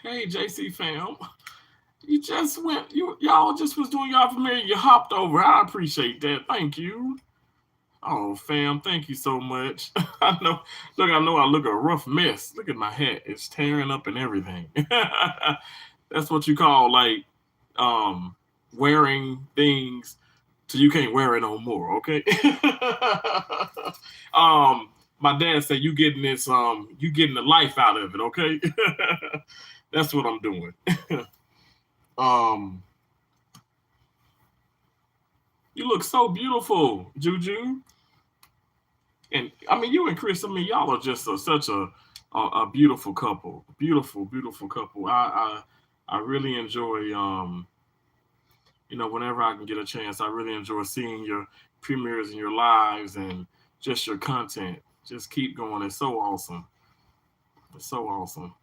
Hey, JC fam. You just went, y'all just was doing y'all familiar. You hopped over. I appreciate that. Thank you. Oh, fam, thank you so much. I know I look a rough mess. Look at my hat. It's tearing up and everything. That's what you call like um wearing things till you can't wear it no more, okay? My dad said you getting the life out of it, okay? That's what I'm doing. um you look so beautiful, Juju. And I mean you and Chris, I mean y'all are just such a beautiful couple. Beautiful, beautiful couple. I really enjoy whenever I can get a chance, I really enjoy seeing your premieres and your lives and just your content. Just keep going. It's so awesome. It's so awesome.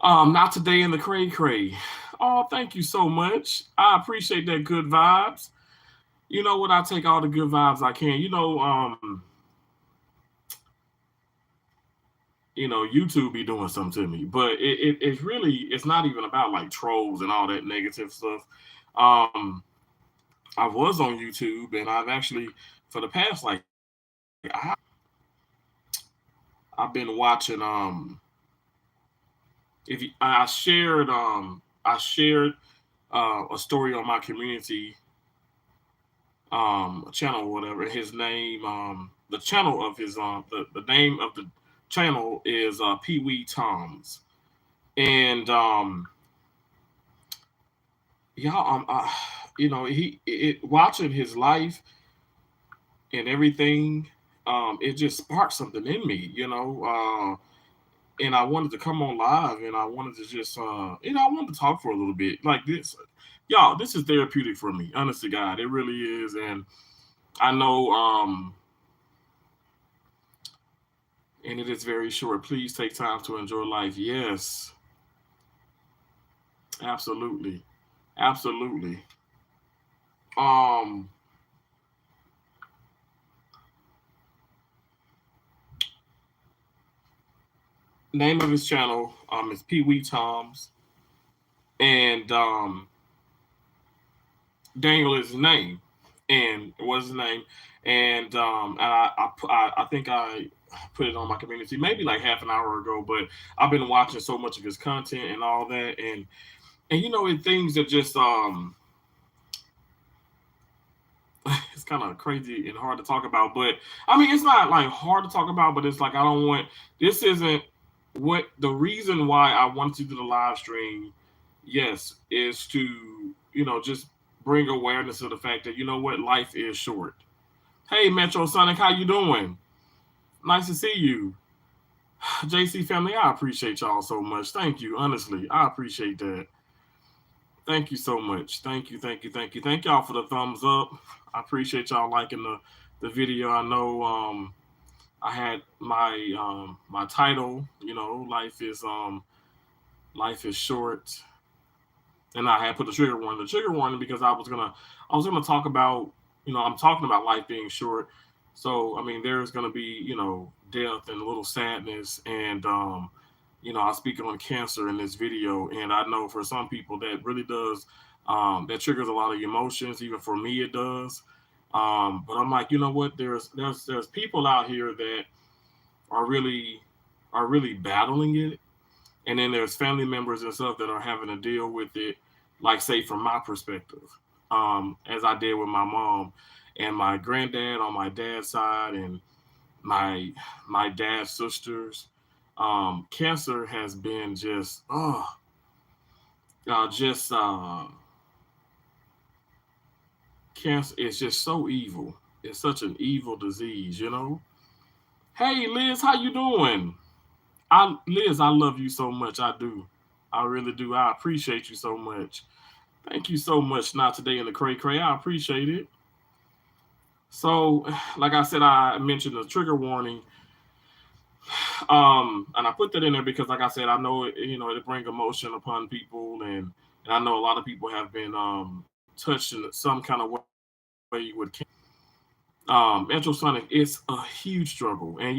Not today in the cray cray. Oh, thank you so much. I appreciate that good vibes. You know what? I take all the good vibes I can. YouTube be doing something to me, but it's really it's not even about like trolls and all that negative stuff. Um, I was on YouTube and I've actually for the past like I've been watching if you, I shared a story on my community channel or whatever. His name the channel of his the name of the channel is Pee Wee Toms. And y'all watching his life and everything it just sparked something in me, and I wanted to come on live and I wanted to just I wanted to talk for a little bit like this. Y'all, this is therapeutic for me, honest to God. It really is. And I know and it is very short. Please take time to enjoy life. Yes, absolutely. Absolutely. Um Name of his channel is Pee Wee Toms, and Daniel is his name, and was his name, and I think I put it on my community maybe like half an hour ago, but I've been watching so much of his content and all that, and things that just it's kind of crazy and hard to talk about, but I mean it's not like hard to talk about, but it's like I don't want this isn't what the reason why I wanted to do the live stream, yes, is to just bring awareness to the fact that what life is short. Hey, Metro Sonic, how you doing? Nice to see you. JC family, I appreciate y'all so much. Thank you, honestly, I appreciate that. Thank you so much. Thank you, thank you, thank you, thank y'all for the thumbs up. I appreciate y'all liking the video. I know I had my title, life is short, and I had put the trigger warning because I was gonna talk about I'm talking about life being short. So I mean there's gonna be death and a little sadness, and I speak on cancer in this video, and I know for some people that really does that triggers a lot of emotions. Even for me it does. But I'm like, you know what? There's people out here that are really are really battling it, and then there's family members and stuff that are having to deal with it, like say from my perspective, as I did with my mom and my granddad on my dad's side, and my my dad's sisters. Cancer has been just cancer is just so evil. It's such an evil disease. Hey Liz, how you doing? Liz, I love you so much. I do. I really do. I appreciate you so much. Thank you so much. Not today in the cray cray. I appreciate it. So, like I said, I mentioned the trigger warning, and I put that in there because, like I said, I know it bring emotion upon people, and I know a lot of people have been touched in some kind of way with cancer. Metrosonic, it's a huge struggle, and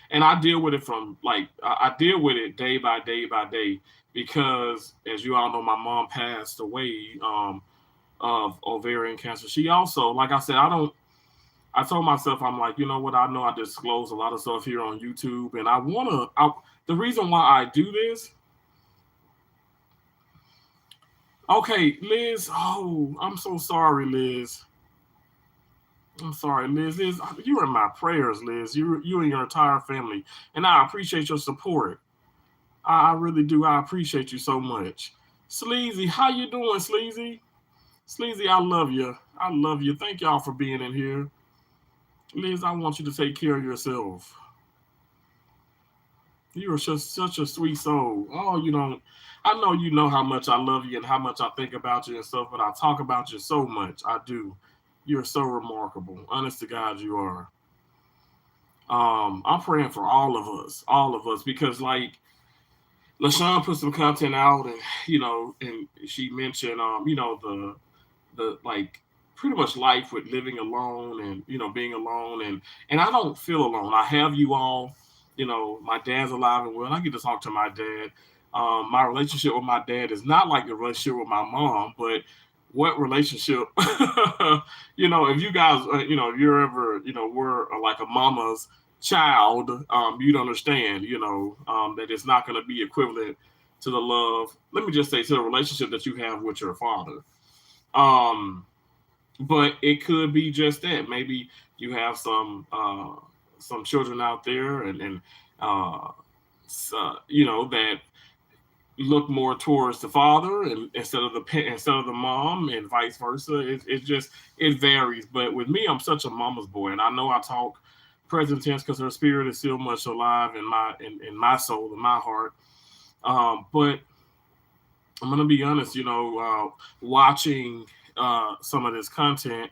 and I deal with it from like I deal with it day by day by day because, as you all know, my mom passed away of ovarian cancer. She also, like I said, I don't. I told myself, I'm like, you know what? I know I disclose a lot of stuff here on YouTube, and I wanna. The reason why I do this. Okay, Liz. Oh, I'm so sorry, Liz. I'm sorry, Liz. Liz, you're in my prayers, Liz. You and your entire family, and I appreciate your support. I really do. I appreciate you so much. Sleazy, how you doing, Sleazy? Sleazy, I love you. I love you. Thank y'all for being in here. Liz, I want you to take care of yourself. You are just such a sweet soul. Oh, you don't. I know you know how much I love you and how much I think about you and stuff, but I talk about you so much. I do. You're so remarkable. Honest to God, you are. I'm praying for all of us, because like LaShawn put some content out, and and she mentioned, the like pretty much life with living alone and being alone, and I don't feel alone. I have you all. My dad's alive and well. I get to talk to my dad. My relationship with my dad is not like the relationship with my mom, but what relationship? If you guys, if you're ever, were like a mama's child, you'd understand, that it's not going to be equivalent to the love. Let me just say, to the relationship that you have with your father. Um, but it could be just that. Maybe you have some children out there, and uh, that look more towards the father and instead of the mom, and vice versa. It just it varies. But with me, I'm such a mama's boy, and I know I talk present tense because her spirit is still much alive in my soul, in my heart. But I'm gonna be honest, watching some of this content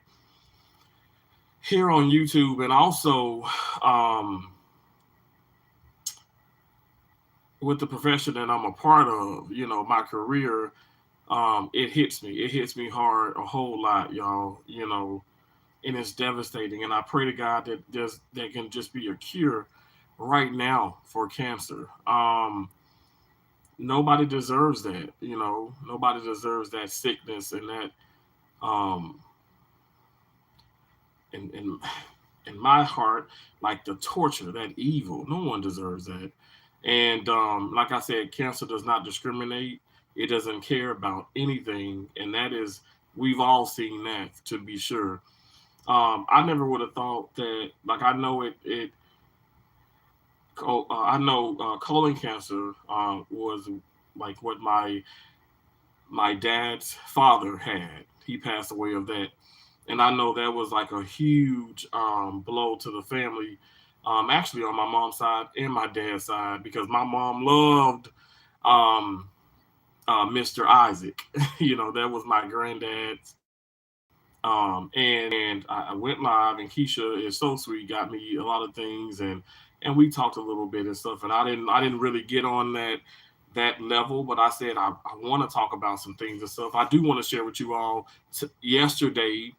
here on YouTube, and also um, with the profession that I'm a part of, my career, it hits me. It hits me hard a whole lot, y'all. And it's devastating. And I pray to God that there can just be a cure right now for cancer. Nobody deserves that. Nobody deserves that sickness and that um, and in my heart, like the torture, that evil. No one deserves that. And like I said, cancer does not discriminate. It doesn't care about anything, and that is, we've all seen that, to be sure. I never would have thought that. Like, I know it. I know colon cancer was like what my dad's father had. He passed away of that, and I know that was like a huge blow to the family. Actually, on my mom's side and my dad's side, because my mom loved um, Mr. Isaac. That was my granddad's. And I went live, and Keisha is so sweet, got me a lot of things, and we talked a little bit and stuff. And I didn't really get on that level, but I said I want to talk about some things and stuff. I do want to share with you all. Yesterday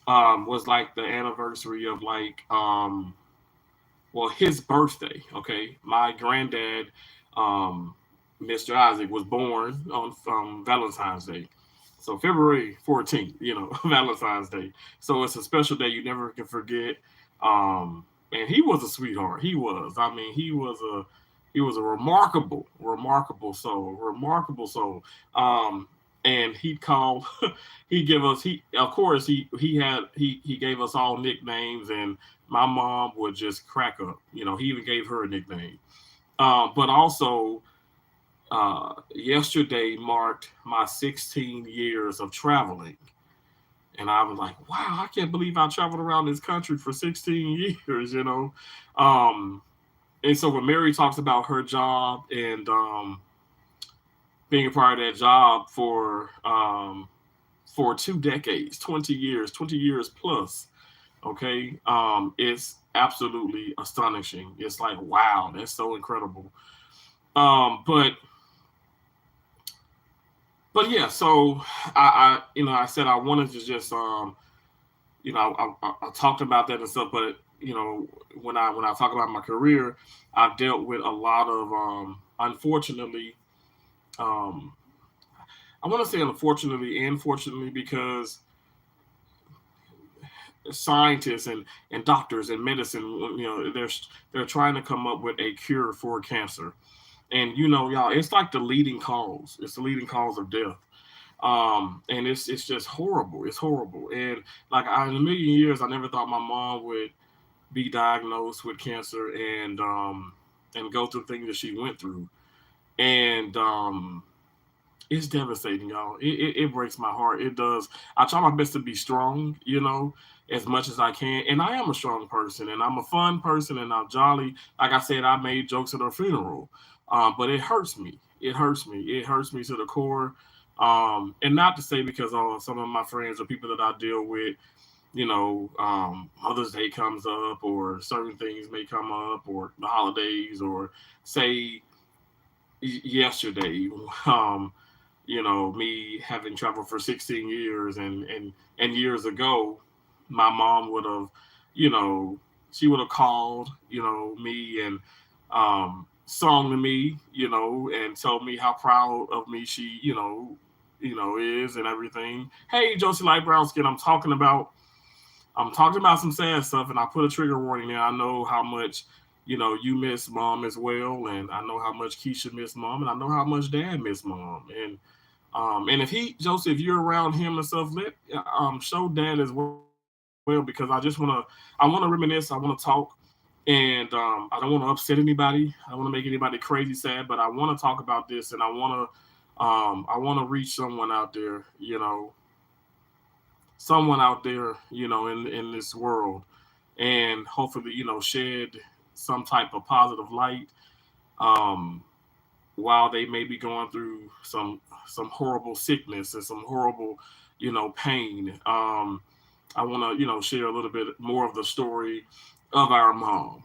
was like the anniversary of like well, his birthday. Okay, my granddad, um, Mr. Isaac, was born on Valentine's Day. So February 14th, Valentine's Day. So it's a special day you never can forget. And he was a sweetheart. He was. I mean, he was a remarkable soul, remarkable soul. Um, and he'd call, he'd give us, he of course he gave us all nicknames, and my mom would just crack up. He even gave her a nickname. But also, yesterday marked my 16 years of traveling. And I was like, wow, I can't believe I traveled around this country for 16 years. Um, and so when Mary talks about her job and being a part of that job for 2 decades, 20 years plus, okay, it's absolutely astonishing. It's like, wow, that's so incredible. But yeah, so I said I wanted to just I talked about that and stuff, but when I talk about my career, I've dealt with a lot of unfortunately, um, I want to say unfortunately and fortunately, because scientists and doctors and medicine, they're trying to come up with a cure for cancer, and y'all, it's like the leading cause. It's the leading cause of death. And it's just horrible. It's horrible. And like in a million years, I never thought my mom would be diagnosed with cancer and go through things that she went through. And it's devastating, y'all. It breaks my heart. It does. I try my best to be strong, as much as I can. And I am a strong person, and I'm a fun person, and I'm jolly. Like I said, I made jokes at her funeral, but it hurts me. It hurts me. It hurts me to the core. And not to say because some of my friends or people that I deal with, Mother's Day comes up, or certain things may come up, or the holidays, or say yesterday. Um, me having traveled for 16 years, and years ago, my mom would have, you know, she would have called, me and sung to me, and told me how proud of me she, is and everything. Hey, Josie Light Brown Skin, I'm talking about some sad stuff, and I put a trigger warning there. I know how much, you miss mom as well, and I know how much Keisha miss mom, and I know how much dad miss mom, and if Joseph, if you're around him and stuff, let show dad as well, because I want to reminisce, I want to talk, and I don't want to upset anybody. I don't want to make anybody crazy sad, but I want to talk about this, and I want to reach someone out there, in this world, and hopefully, shed some type of positive light, um, while they may be going through some horrible sickness and some horrible, pain. I want to, share a little bit more of the story of our mom.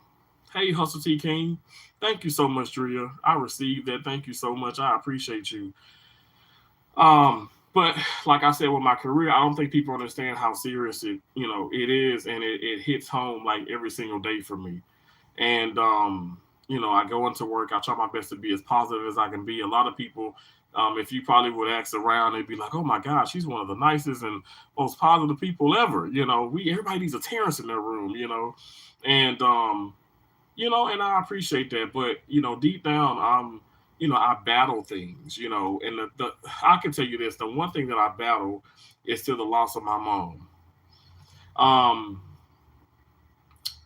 Hey, Hustle T King, thank you so much, Drea. I received that. Thank you so much. I appreciate you. But like I said, with my career, I don't think people understand how serious it is, and it hits home like every single day for me. And I go into work, I try my best to be as positive as I can be. A lot of people, if you probably would ask around, they'd be like, "Oh my gosh, she's one of the nicest and most positive people ever." We everybody needs a Terrence in their room, and and I appreciate that. But deep down, I battle things, and I can tell you this: the one thing that I battle is still the loss of my mom. Um,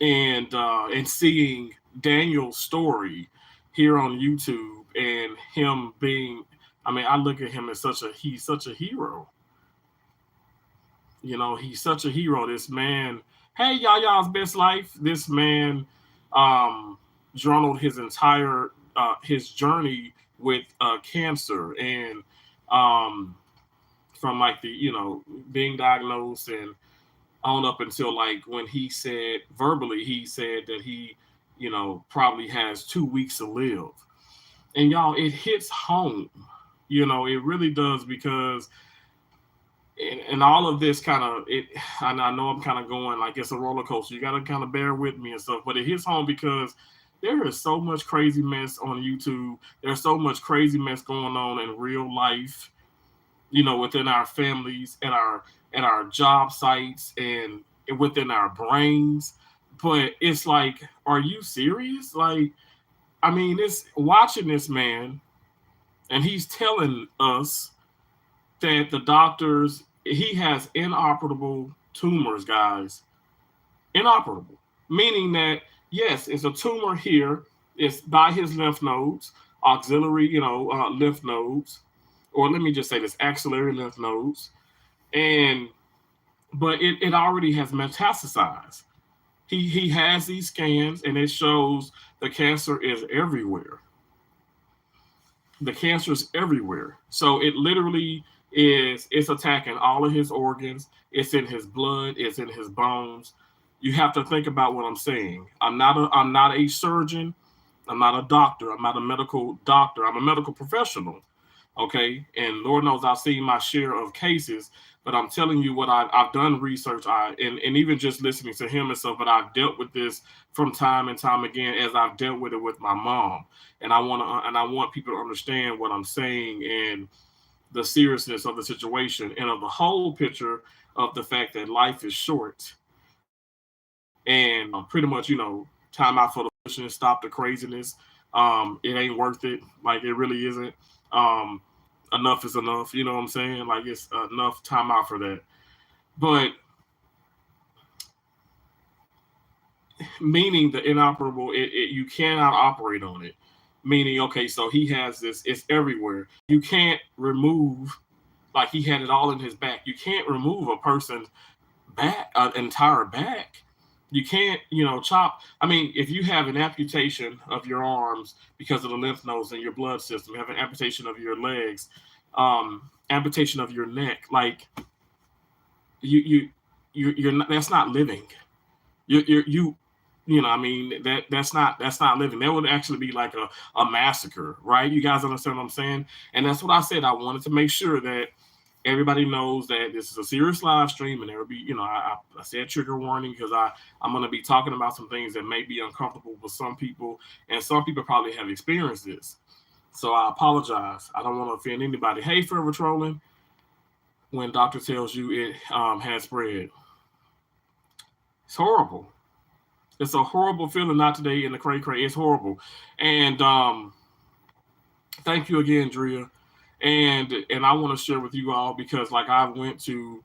and seeing Daniel's story here on YouTube, and him being, I mean, I look at him as he's such a hero. He's such a hero. This man, hey, y'all's best life. This man, um, journaled his entire his journey with cancer, and um, from like the being diagnosed, and on up until like when he said verbally, he said that he, probably has 2 weeks to live. And y'all, it hits home. It really does, because and all of this kind of it. And I know I'm kind of going like it's a roller coaster. You got to kind of bear with me and stuff, but it hits home because there is so much crazy mess on YouTube. There's so much crazy mess going on in real life, within our families, and our job sites, and within our brains. But it's like, are you serious? Like, I mean, it's watching this man, and he's telling us that the doctors, he has inoperable tumors, guys. Inoperable. Meaning that, yes, it's a tumor here, it's by his lymph nodes, auxiliary, lymph nodes, or let me just say this, axillary lymph nodes. And but it already has metastasized. He has these scans, and it shows the cancer is everywhere. The cancer is everywhere. So it literally it's attacking all of his organs. It's in his blood. It's in his bones. You have to think about what I'm saying. I'm not a surgeon. I'm not a doctor. I'm not a medical doctor. I'm a medical professional. Okay. And Lord knows I've seen my share of cases, But I'm telling you what I've done research, and even just listening to him and stuff. But I've dealt with this from time and time again, as I've dealt with it with my mom. And I want people to understand what I'm saying and the seriousness of the situation and of the whole picture of the fact that life is short, and pretty much, time out for the foolishness, stop the craziness. It ain't worth it. Like, it really isn't. Um, Enough is enough. You know what I'm saying? Like, it's enough time out for that. But meaning the inoperable, you cannot operate on it. Meaning, okay, so he has this, it's everywhere. You can't remove, like, he had it all in his back. You can't remove a person's back, an entire back. You can't, chop. I mean, if you have an amputation of your arms because of the lymph nodes in your blood system, you have an amputation of your legs, amputation of your neck, like, you're not, that's not living. You I mean, that's not living. That would actually be like a massacre, right? You guys understand what I'm saying? And that's what I said. I wanted to make sure that everybody knows that this is a serious live stream, and there will be, I said trigger warning because I'm going to be talking about some things that may be uncomfortable with some people, and some people probably have experienced this. So I apologize. I don't want to offend anybody. Hey, Forever Trolling, when doctor tells you it has spread, it's horrible. It's a horrible feeling. Not today in the cray cray. It's horrible. And thank you again, Drea. And I want to share with you all because, like, I went to,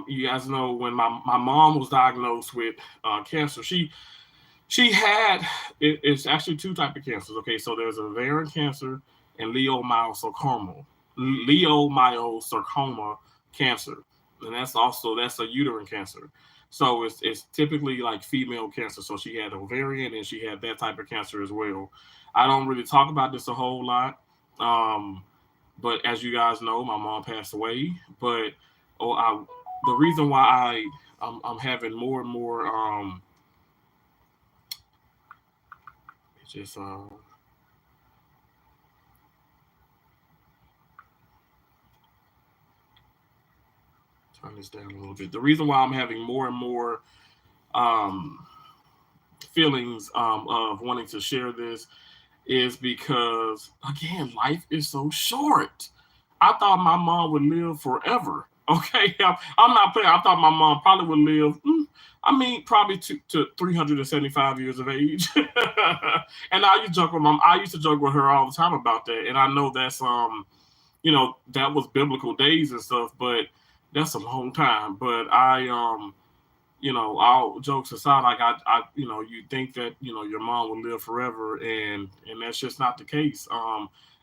you guys know, when my mom was diagnosed with cancer, she had it's actually two type of cancers. Okay, so there's ovarian cancer and leiomyosarcoma cancer, and that's a uterine cancer. So it's typically like female cancer. So she had ovarian and she had that type of cancer as well. I don't really talk about this a whole lot, um, but as you guys know, my mom passed away. But the reason why I'm having more and more just turn this down a little bit. The reason why I'm having more and more um, feelings of wanting to share this is because, again, life is so short. I thought my mom would live forever. Okay, I'm not playing. I thought my mom probably would live. I mean, probably to 375 years of age. And I used to joke with mom. I used to joke with her all the time about that. And I know that's that was biblical days and stuff, but that's a long time. But all jokes aside, like, you think that your mom will live forever, and that's just not the case.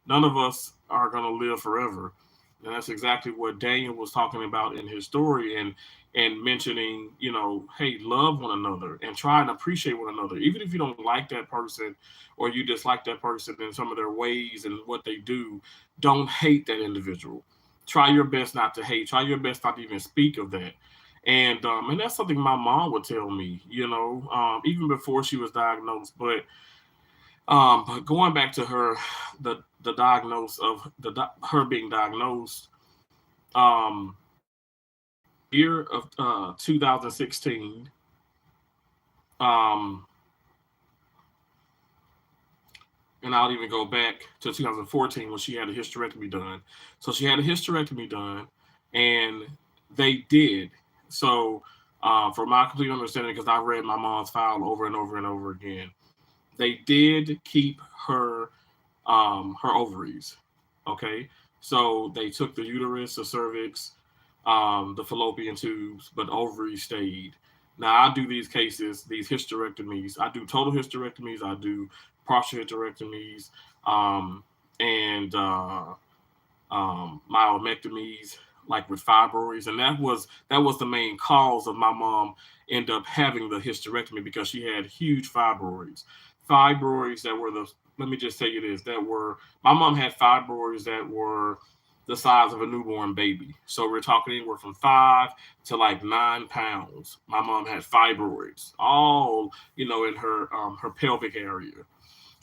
None of us are gonna live forever, and that's exactly what Daniel was talking about in his story, and mentioning, hey, love one another and try and appreciate one another, even if you don't like that person or you dislike that person in some of their ways and what they do. Don't hate that individual. Try your best not to hate. Try your best not to even speak of that. And that's something my mom would tell me, even before she was diagnosed. But going back to her, the diagnose of her being diagnosed, um, year of 2016, um, and I'll even go back to 2014 when she had a hysterectomy done. So she had a hysterectomy done, and they did. So, for my complete understanding, because I read my mom's file over and over and over again, they did keep her ovaries. Okay, so they took the uterus, the cervix, the fallopian tubes, but ovaries stayed. Now I do these cases, these hysterectomies. I do total hysterectomies. I do partial hysterectomies, and myomectomies, like with fibroids, and that was the main cause of my mom end up having the hysterectomy because she had huge fibroids that were the let me just tell you this that were my mom had fibroids that were the size of a newborn baby. So we're talking anywhere from 5 to like 9 pounds. My mom had fibroids, all in her pelvic area,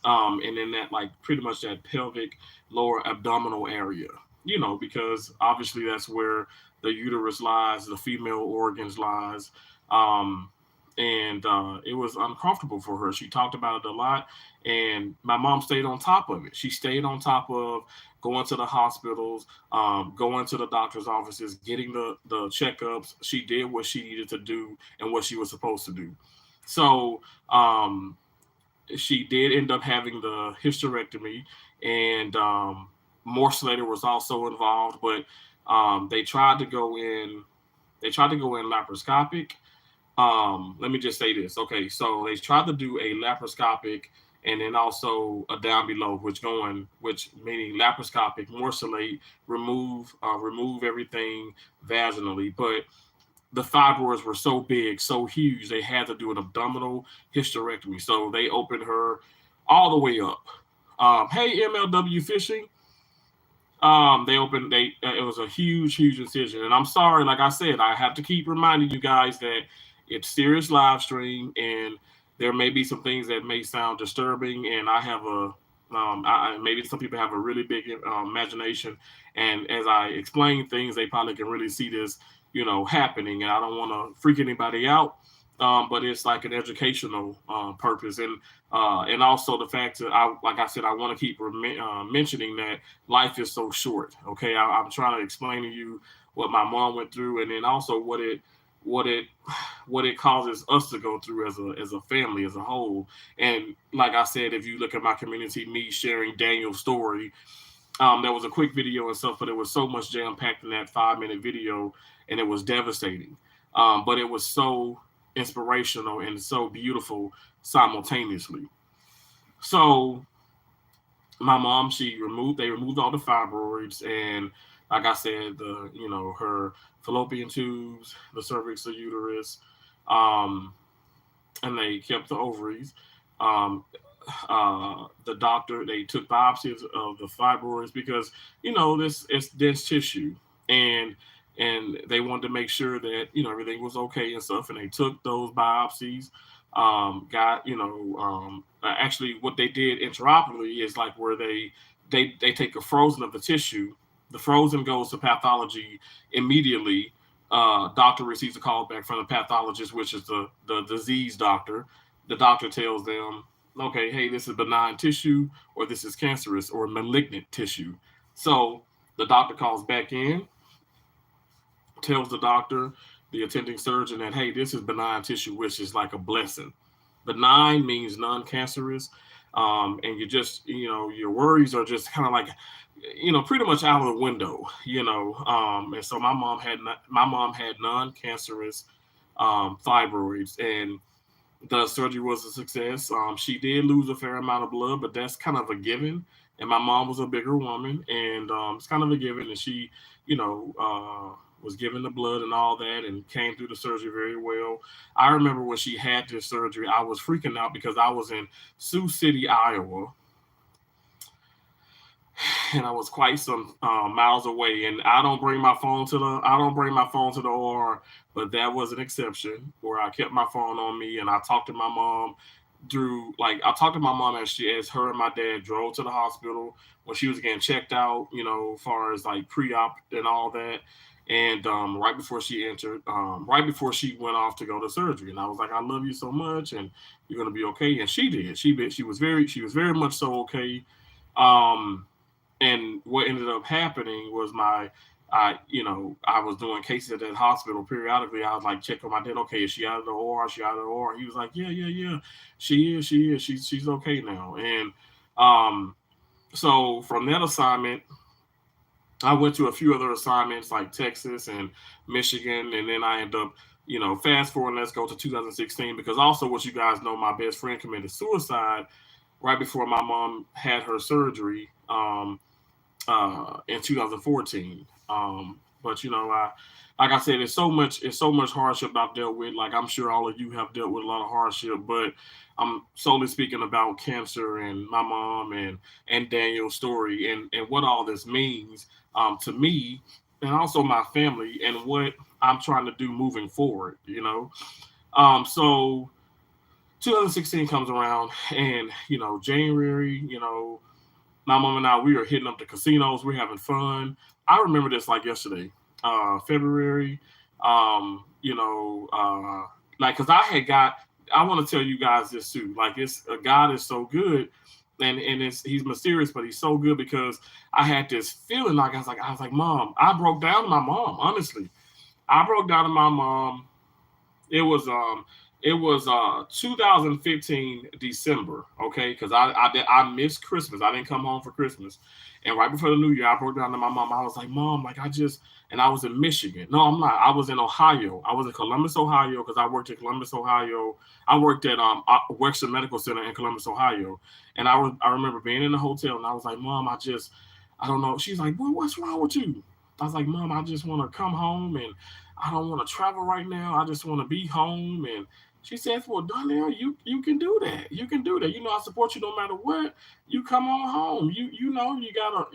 and in that, like, pretty much that pelvic lower abdominal area. because obviously that's where the uterus lies, the female organs lies. Um, and it was uncomfortable for her. She talked about it a lot, and my mom stayed on top of it. She stayed on top of going to the hospitals, going to the doctor's offices, getting the checkups. She did what she needed to do and what she was supposed to do. So she did end up having the hysterectomy, and Morse was also involved, but they tried to go in. They tried to go in laparoscopic. Let me just say this. Okay, so they tried to do a laparoscopic and then also a down below, which meaning laparoscopic, morcellate, remove everything vaginally, but the fibroids were so big, so huge, they had to do an abdominal hysterectomy. So they opened her all the way up. Hey, MLW Fishing. They opened. It was a huge, huge incision, and I'm sorry. Like I said, I have to keep reminding you guys that it's serious live stream, and there may be some things that may sound disturbing. And I have maybe some people have a really big imagination, and as I explain things, they probably can really see this, happening. And I don't want to freak anybody out, but it's like an educational purpose, and also the fact that like I said, I want to keep mentioning that life is so short. Okay, I'm trying to explain to you what my mom went through, and then also what it what it causes us to go through as a family as a whole. And like I said, if you look at my community, me sharing Daniel's story, there was a quick video and stuff, but it was so much jam packed in that 5 minute video, and it was devastating. But it was so inspirational and so beautiful simultaneously. So my mom, they removed all the fibroids, and like I said, her fallopian tubes, the cervix, the uterus, um, and they kept the ovaries. Um, the doctor, they took biopsies of the fibroids because this is dense tissue, and they wanted to make sure that everything was okay and stuff, and they took those biopsies. Got actually what they did interoperably is like where they take a frozen of the tissue. The frozen goes to pathology immediately. Doctor receives a call back from the pathologist, which is the disease doctor. The doctor tells them, okay, hey, this is benign tissue, or this is cancerous or malignant tissue. So the doctor calls back in, tells the attending surgeon, that, hey, this is benign tissue, which is like a blessing. Benign means non-cancerous, and you just, your worries are just kind of like, pretty much out of the window, and so my mom had non-cancerous fibroids, and the surgery was a success. She did lose a fair amount of blood, but that's kind of a given. And my mom was a bigger woman, and it's kind of a given. And she, was given the blood and all that, and came through the surgery very well. I remember when she had this surgery, I was freaking out because I was in Sioux City, Iowa, and I was quite some miles away. And I don't bring my phone to the OR, but that was an exception where I kept my phone on me, and I talked to my mom I talked to my mom as her and my dad drove to the hospital when she was getting checked out, as far as like pre-op and all that. And right before she went off to go to surgery, and I was like, I love you so much, and you're gonna be okay. And she did. She was very much so okay. Um, and what ended up happening was I was doing cases at that hospital periodically. I was like, check on my dad. Okay, is she out of the OR? Is she out of the OR? He was like, yeah, yeah, yeah. She is. She's okay now. And um, so from that assignment, I went to a few other assignments like Texas and Michigan, and then I ended up, fast forward. Let's go to 2016, because also what you guys know, my best friend committed suicide right before my mom had her surgery. In 2014. But like I said, it's so much hardship I've dealt with. Like I'm sure all of you have dealt with a lot of hardship, but I'm solely speaking about cancer and my mom and Daniel's story, and what all this means to me, and also my family, and what I'm trying to do moving forward. So 2016 comes around, and January, My mom and I, we are hitting up the casinos. We're having fun. I remember this like yesterday, February. You know, like because I had got. I want to tell you guys this too. Like it's God is so good, and he's mysterious, but he's so good because I had this feeling like I was like, Mom. I broke down to my mom. Honestly, I broke down to my mom. It was 2015 December, okay, because I missed Christmas. I didn't come home for Christmas, and right before the New Year, I broke down to my mom. I was like, Mom, like and I was in Michigan. No, I'm not. I was in Ohio. I was in Columbus, Ohio, because I worked in Columbus, Ohio. I worked at Wexford Medical Center in Columbus, Ohio, and I remember being in the hotel, and I was like, Mom, I don't know. She's like, Boy, what's wrong with you? I was like, Mom, I just want to come home and I don't want to travel right now. I just want to be home. And she says, Well, Donnell, you can do that. You can do that. You know, I support you no matter what. You come on home. You know you gotta.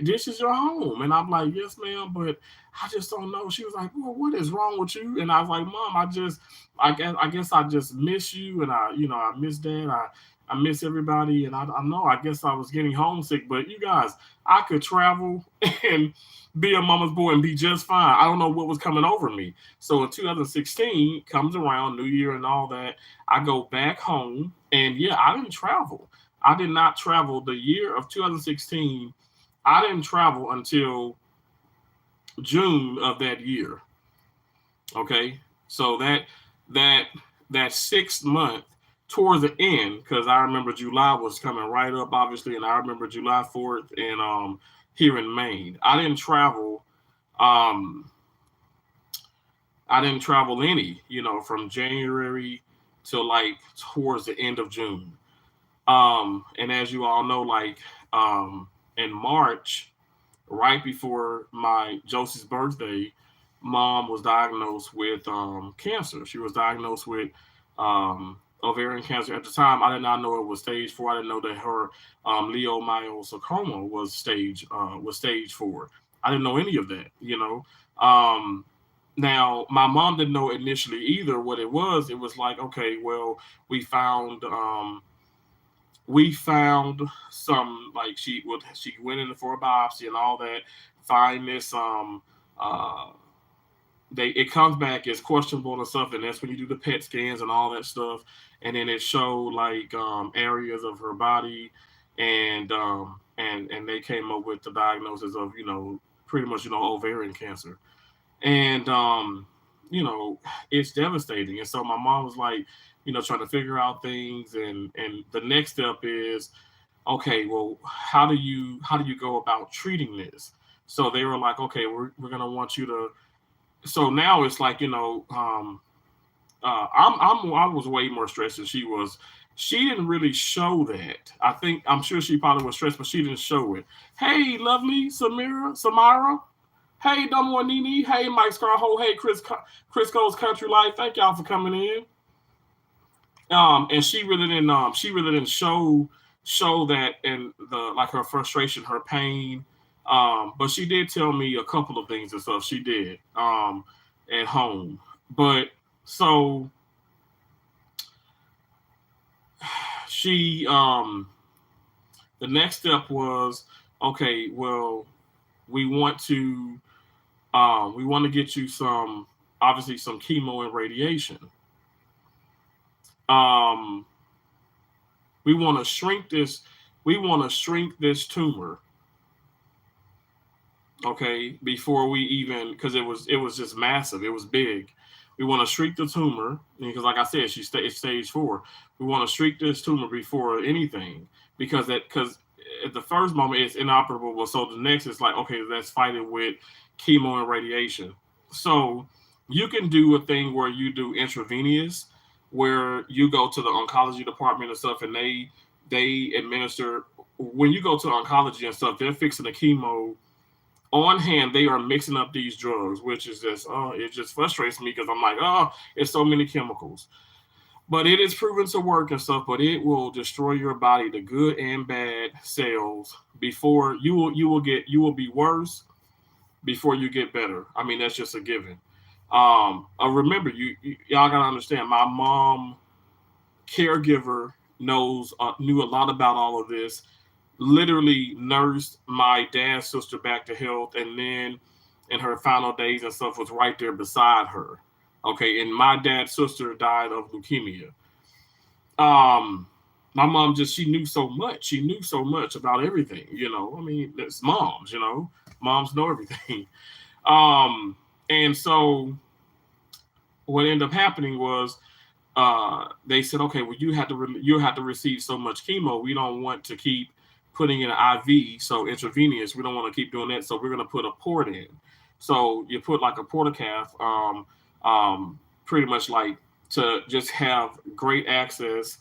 This is your home. And I'm like, Yes, ma'am, but I just don't know. She was like, Well, what is wrong with you? And I was like, Mom, I guess I just miss you, and I miss Dad. I miss everybody, and I know. I guess I was getting homesick, but you guys, I could travel and be a mama's boy and be just fine. I don't know what was coming over me. So in 2016 comes around, New Year and all that. I go back home, and yeah, I didn't travel. I did not travel the year of 2016. I didn't travel until June of that year. Okay, so that that 6 month towards the end, because I remember July was coming right up, obviously, and I remember July 4th and here in Maine. Um I didn't travel any, from January till like towards the end of June. And as you all know, like in March, right before my Josie's birthday, mom was diagnosed with cancer. She was diagnosed with ovarian cancer. At the time, I did not know it was stage 4. I didn't know that her leiomyosarcoma was stage 4. I didn't know any of that. Um, Now, my mom didn't know initially either what it was. It was like, okay, well, we found we found some, like, she went in for a biopsy and all that, find this uh they it comes back as questionable and stuff, and that's when you do the PET scans and all that stuff, and then it showed like areas of her body, and they came up with the diagnosis of pretty much ovarian cancer, and it's devastating. And so my mom was like, trying to figure out things, and the next step is, okay, well, how do you go about treating this? So they were like, okay, we're gonna want you to. So now it's like, I was way more stressed than she was. She didn't really show that. I'm sure she probably was stressed, but she didn't show it. Hey, lovely Samara. Hey, Dumbo Nini. Hey, Mike Scarho. Hey, Crisco's Country Life. Thank y'all for coming in. And she really didn't show that, and the like, her frustration, her pain. But she did tell me a couple of things and stuff. She did at home. But so she the next step was, okay, well, we want to get you some, obviously, some chemo and radiation. Um, we want to shrink this. We want to shrink this tumor, okay, before we even, because it was just massive. It was big. We want to shrink the tumor because, like I said, it's stage 4. We want to shrink this tumor before anything, because at the first moment it's inoperable. So the next is like, okay, let's fight it with chemo and radiation. So you can do a thing where you do intravenous, where you go to the oncology department and stuff, and they administer. When you go to oncology and stuff, they're fixing the chemo on hand. They are mixing up these drugs, which is just, it just frustrates me because I'm like, it's so many chemicals. But it is proven to work and stuff, but it will destroy your body, the good and bad cells, before you will be worse before you get better. I mean, that's just a given. Remember, y'all gotta understand, my mom, caregiver, knew a lot about all of this. literally nursed my dad's sister back to health, and then in her final days and stuff was right there beside her. Okay, and my dad's sister died of leukemia. Um, my mom just she knew so much. She knew so much about everything. I mean, it's moms. Moms know everything. Um, and so what ended up happening was they said, okay, well, you have to receive so much chemo. We don't want to keep putting in an IV, so intravenous. We don't want to keep doing that, so we're going to put a port in. So you put like a portacath, pretty much like to just have great access,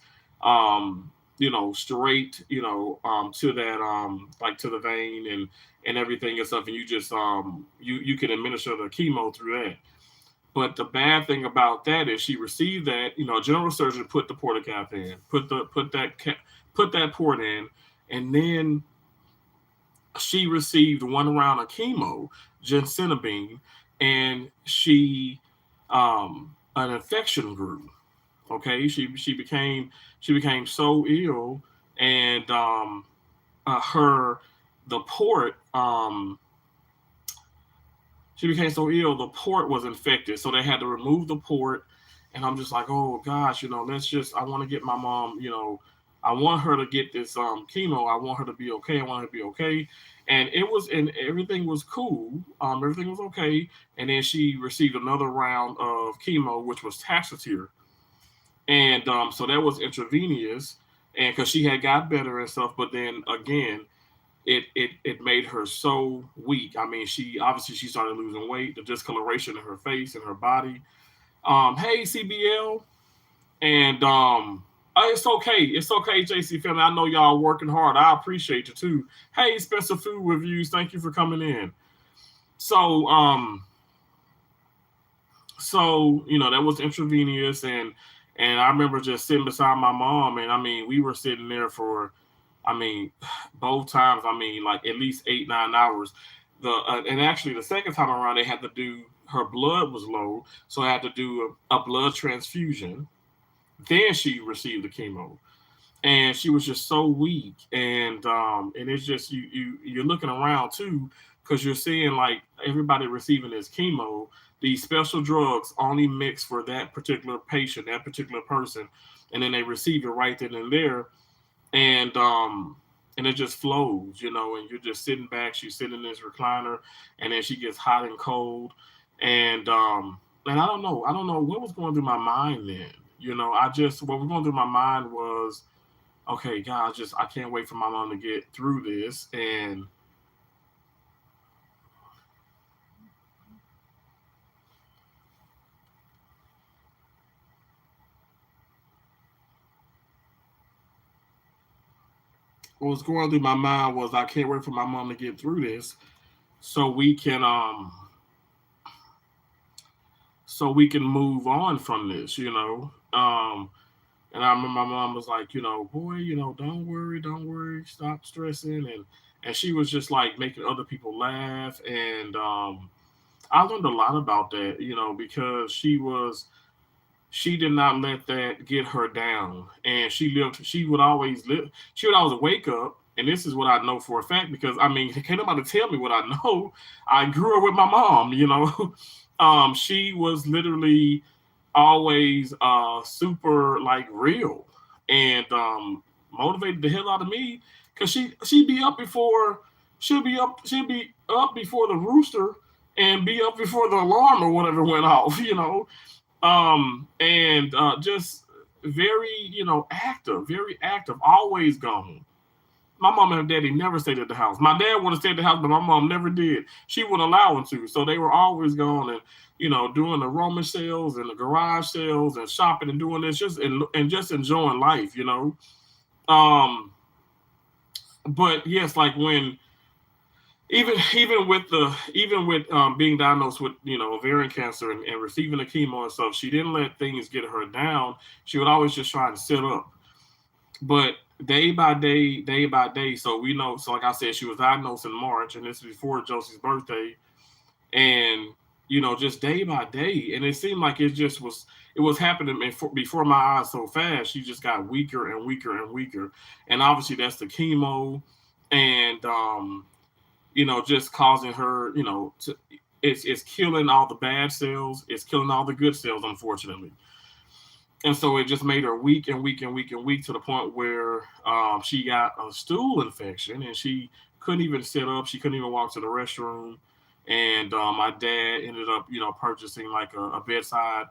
straight, to that, like to the vein and everything and stuff, and you just you can administer the chemo through that. But the bad thing about that is she received that, a general surgeon put the portacath in, put that port in, and then she received one round of chemo, gemcitabine, and an infection grew. Okay, she became so ill, and her the port she became so ill, the port was infected. So they had to remove the port. And I'm just like, oh gosh, I want to get my mom, I want her to get this chemo. I want her to be okay. I want her to be okay. And everything was cool. Everything was okay. And then she received another round of chemo, which was Taxotere. And so that was intravenous. And because she had got better and stuff, but then again, it made her so weak. I mean, she started losing weight, the discoloration in her face and her body. Hey CBL, and it's okay, JC family. I know y'all working hard. I appreciate you too. Hey, Spencer Food Reviews, thank you for coming in. So that was intravenous, and I remember just sitting beside my mom, and I mean, we were sitting there for, I mean, both times. I mean, like at least 8 9 hours. And actually the second time around, they had to do her blood was low, so I had to do a blood transfusion. Then she received the chemo, and she was just so weak, and it's just you're looking around too, because you're seeing like everybody receiving this chemo. These special drugs only mix for that particular patient, that particular person, and then they receive it right then and there, and it just flows, and you're just sitting back. She's sitting in this recliner, and then she gets hot and cold, and I don't know what was going through my mind then. I just what was going through my mind was, okay, God, I can't wait for my mom to get through this. And what was going through my mind was, I can't wait for my mom to get through this, so we can move on from this. And I remember my mom was like, boy, don't worry, stop stressing, and she was just like making other people laugh, and I learned a lot about that, because she did not let that get her down, and she would always wake up, and this is what I know for a fact, because I mean, can't nobody tell me what I know. I grew up with my mom. She was literally always super like real, and motivated the hell out of me, because she'd be up before she'll be up before the rooster, and be up before the alarm or whatever went off. And just very, very active, always gone. My mom and daddy never stayed at the house. My dad would have stayed at the house, but my mom never did. She wouldn't allow him to. So they were always gone, and doing the Roman sales and the garage sales and shopping and doing this, and just enjoying life. Um, but yes, like when even with being diagnosed with ovarian cancer, and receiving the chemo and stuff, she didn't let things get her down. She would always just try to sit up, but day by day. So we know. So like I said, she was diagnosed in March, and this is before Josie's birthday, and just day by day, and it seemed like it was happening before my eyes so fast. She just got weaker and weaker and weaker, and obviously that's the chemo. and just causing her, to it's killing all the bad cells, it's killing all the good cells, unfortunately. And so it just made her weak and weak and weak and weak to the point where she got a stool infection and she couldn't even sit up. She couldn't even walk to the restroom. And my dad ended up, purchasing like a bedside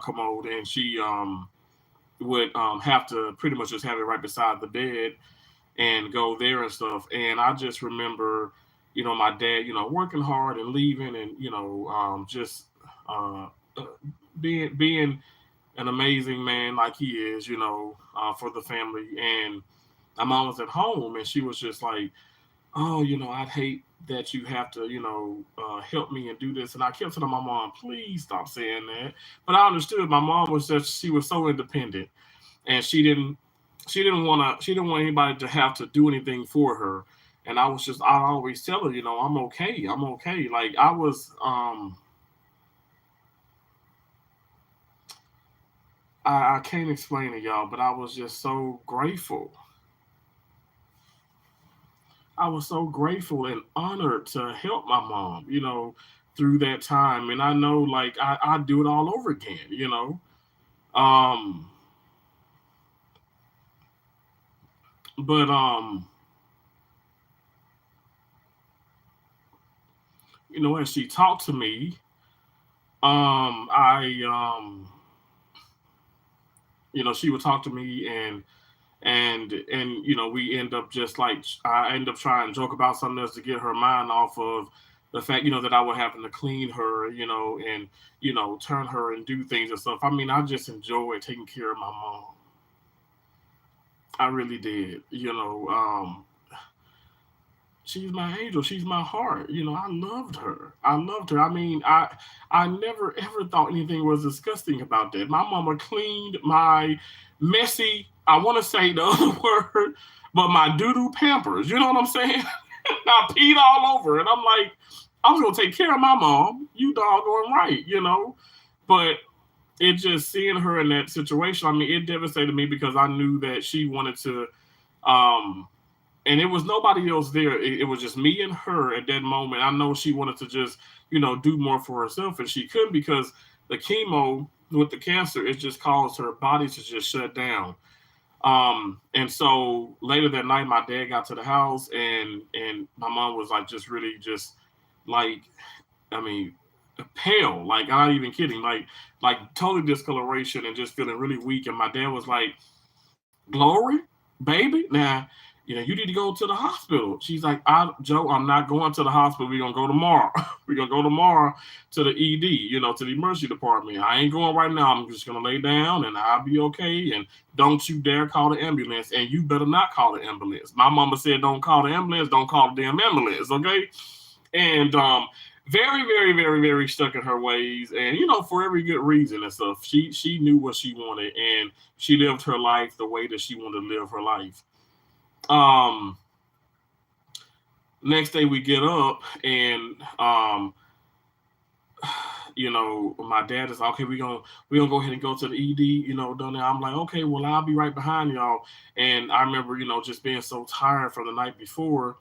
commode, and she would have to pretty much just have it right beside the bed and go there and stuff. And I just remember, my dad, working hard and leaving, and just uh, uh, being an amazing man like he is, for the family. And my mom was at home, and she was just like, "Oh, I'd hate that you have to, help me and do this." And I kept telling my mom, "Please stop saying that." But I understood. My mom was just she was so independent, and she didn't want anybody to have to do anything for her. And I always tell her, I'm okay, I'm okay. Like I was, I can't explain it, y'all, but I was just so grateful. I was so grateful and honored to help my mom, through that time. And I know, like, I'd do it all over again. Um, but as she talked to me, I she would talk to me, and we end up just like I end up trying to joke about something else to get her mind off of the fact that I would having to clean her, and turn her and do things and stuff. I mean, I just enjoyed taking care of my mom. I really did. She's my angel. She's my heart. I loved her. I loved her. I mean, I never ever thought anything was disgusting about that. My mama cleaned my messy, I want to say the other word, but my doo-doo pampers. You know what I'm saying? I peed all over, and I'm like, I was gonna take care of my mom. You doggone right, But it just seeing her in that situation, I mean, it devastated me because I knew that she wanted to um and it was nobody else there. It was just me and her at that moment. I know she wanted to just, do more for herself, and she couldn't because the chemo with the cancer, it just caused her body to just shut down. And so later that night, my dad got to the house, and my mom was like, just really, just like, I mean, pale, like I'm not even kidding, like totally discoloration and just feeling really weak. And my dad was like, "Glory, baby, now you need to go to the hospital." She's like, Joe, I'm not going to the hospital. We're gonna go tomorrow. We're gonna go tomorrow to the ED, to the emergency department. I ain't going right now. I'm just gonna lay down and I'll be okay. And don't you dare call the ambulance. And you better not call the ambulance. My mama said, don't call the ambulance, don't call the damn ambulance, okay? And very, very, very, very stuck in her ways, and for every good reason and stuff. She knew what she wanted, and she lived her life the way that she wanted to live her life. Um, Next day we get up, and my dad is like, "Okay, we gonna go ahead and go to the ED, down there." I'm like, "Okay, well, I'll be right behind y'all." And I remember, just being so tired from the night before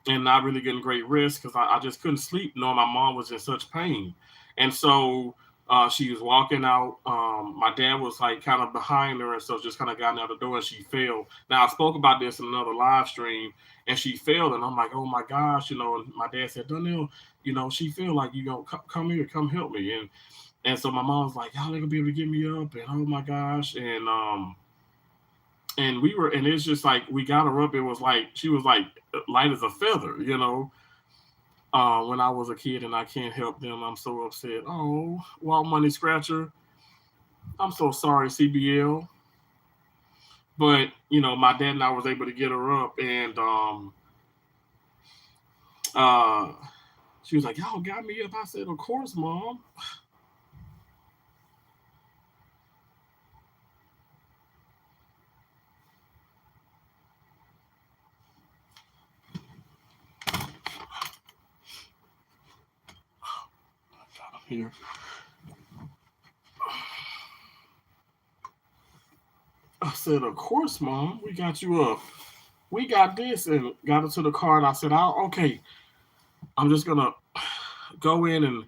and not really getting great rest because I just couldn't sleep knowing my mom was in such pain. And so she was walking out. My dad was like kind of behind her, and so just kind of got out the door, and she fell. Now I spoke about this in another live stream, and she fell, and I'm like, "Oh my gosh," And my dad said, "Donnell, she feel like you gonna come here, come help me." And so my mom's like, "Y'all ain't gonna be able to get me up," and oh my gosh, and we were, and it's just like we got her up. It was like she was like light as a feather. When I was a kid, and I can't help them. I'm so upset. Oh, Walt Money Scratcher. I'm so sorry, CBL. But my dad and I was able to get her up, and uh, she was like, "Y'all got me up." I said, "Of course, mom." Here, I said, "Of course, mom. We got you up." we got this, and got into the car, and I said, okay, I'm just gonna go in and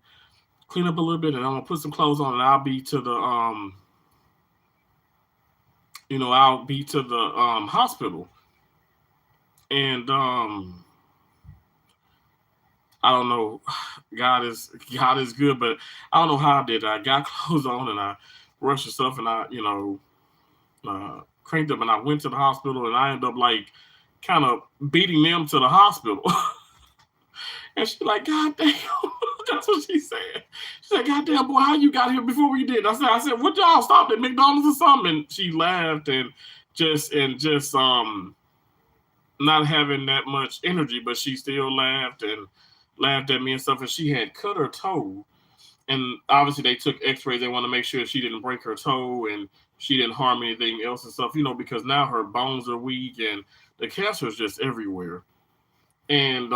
clean up a little bit, and I'm gonna put some clothes on, and I'll be to the I'll be to the hospital, and I don't know. God is good, but I don't know how I did. I got clothes on and I rushed and stuff, and I cranked up, and I went to the hospital, and I ended up like kind of beating them to the hospital. And she like, God damn, that's what she said. She said, God damn, boy, how you got here before we did? I said, what y'all stopped at McDonald's or something? And she laughed and just not having that much energy, but she still laughed and laughed at me and stuff. And she had cut her toe, and obviously they took X-rays. They want to make sure she didn't break her toe and she didn't harm anything else and stuff. Because now her bones are weak and the cancer is just everywhere. And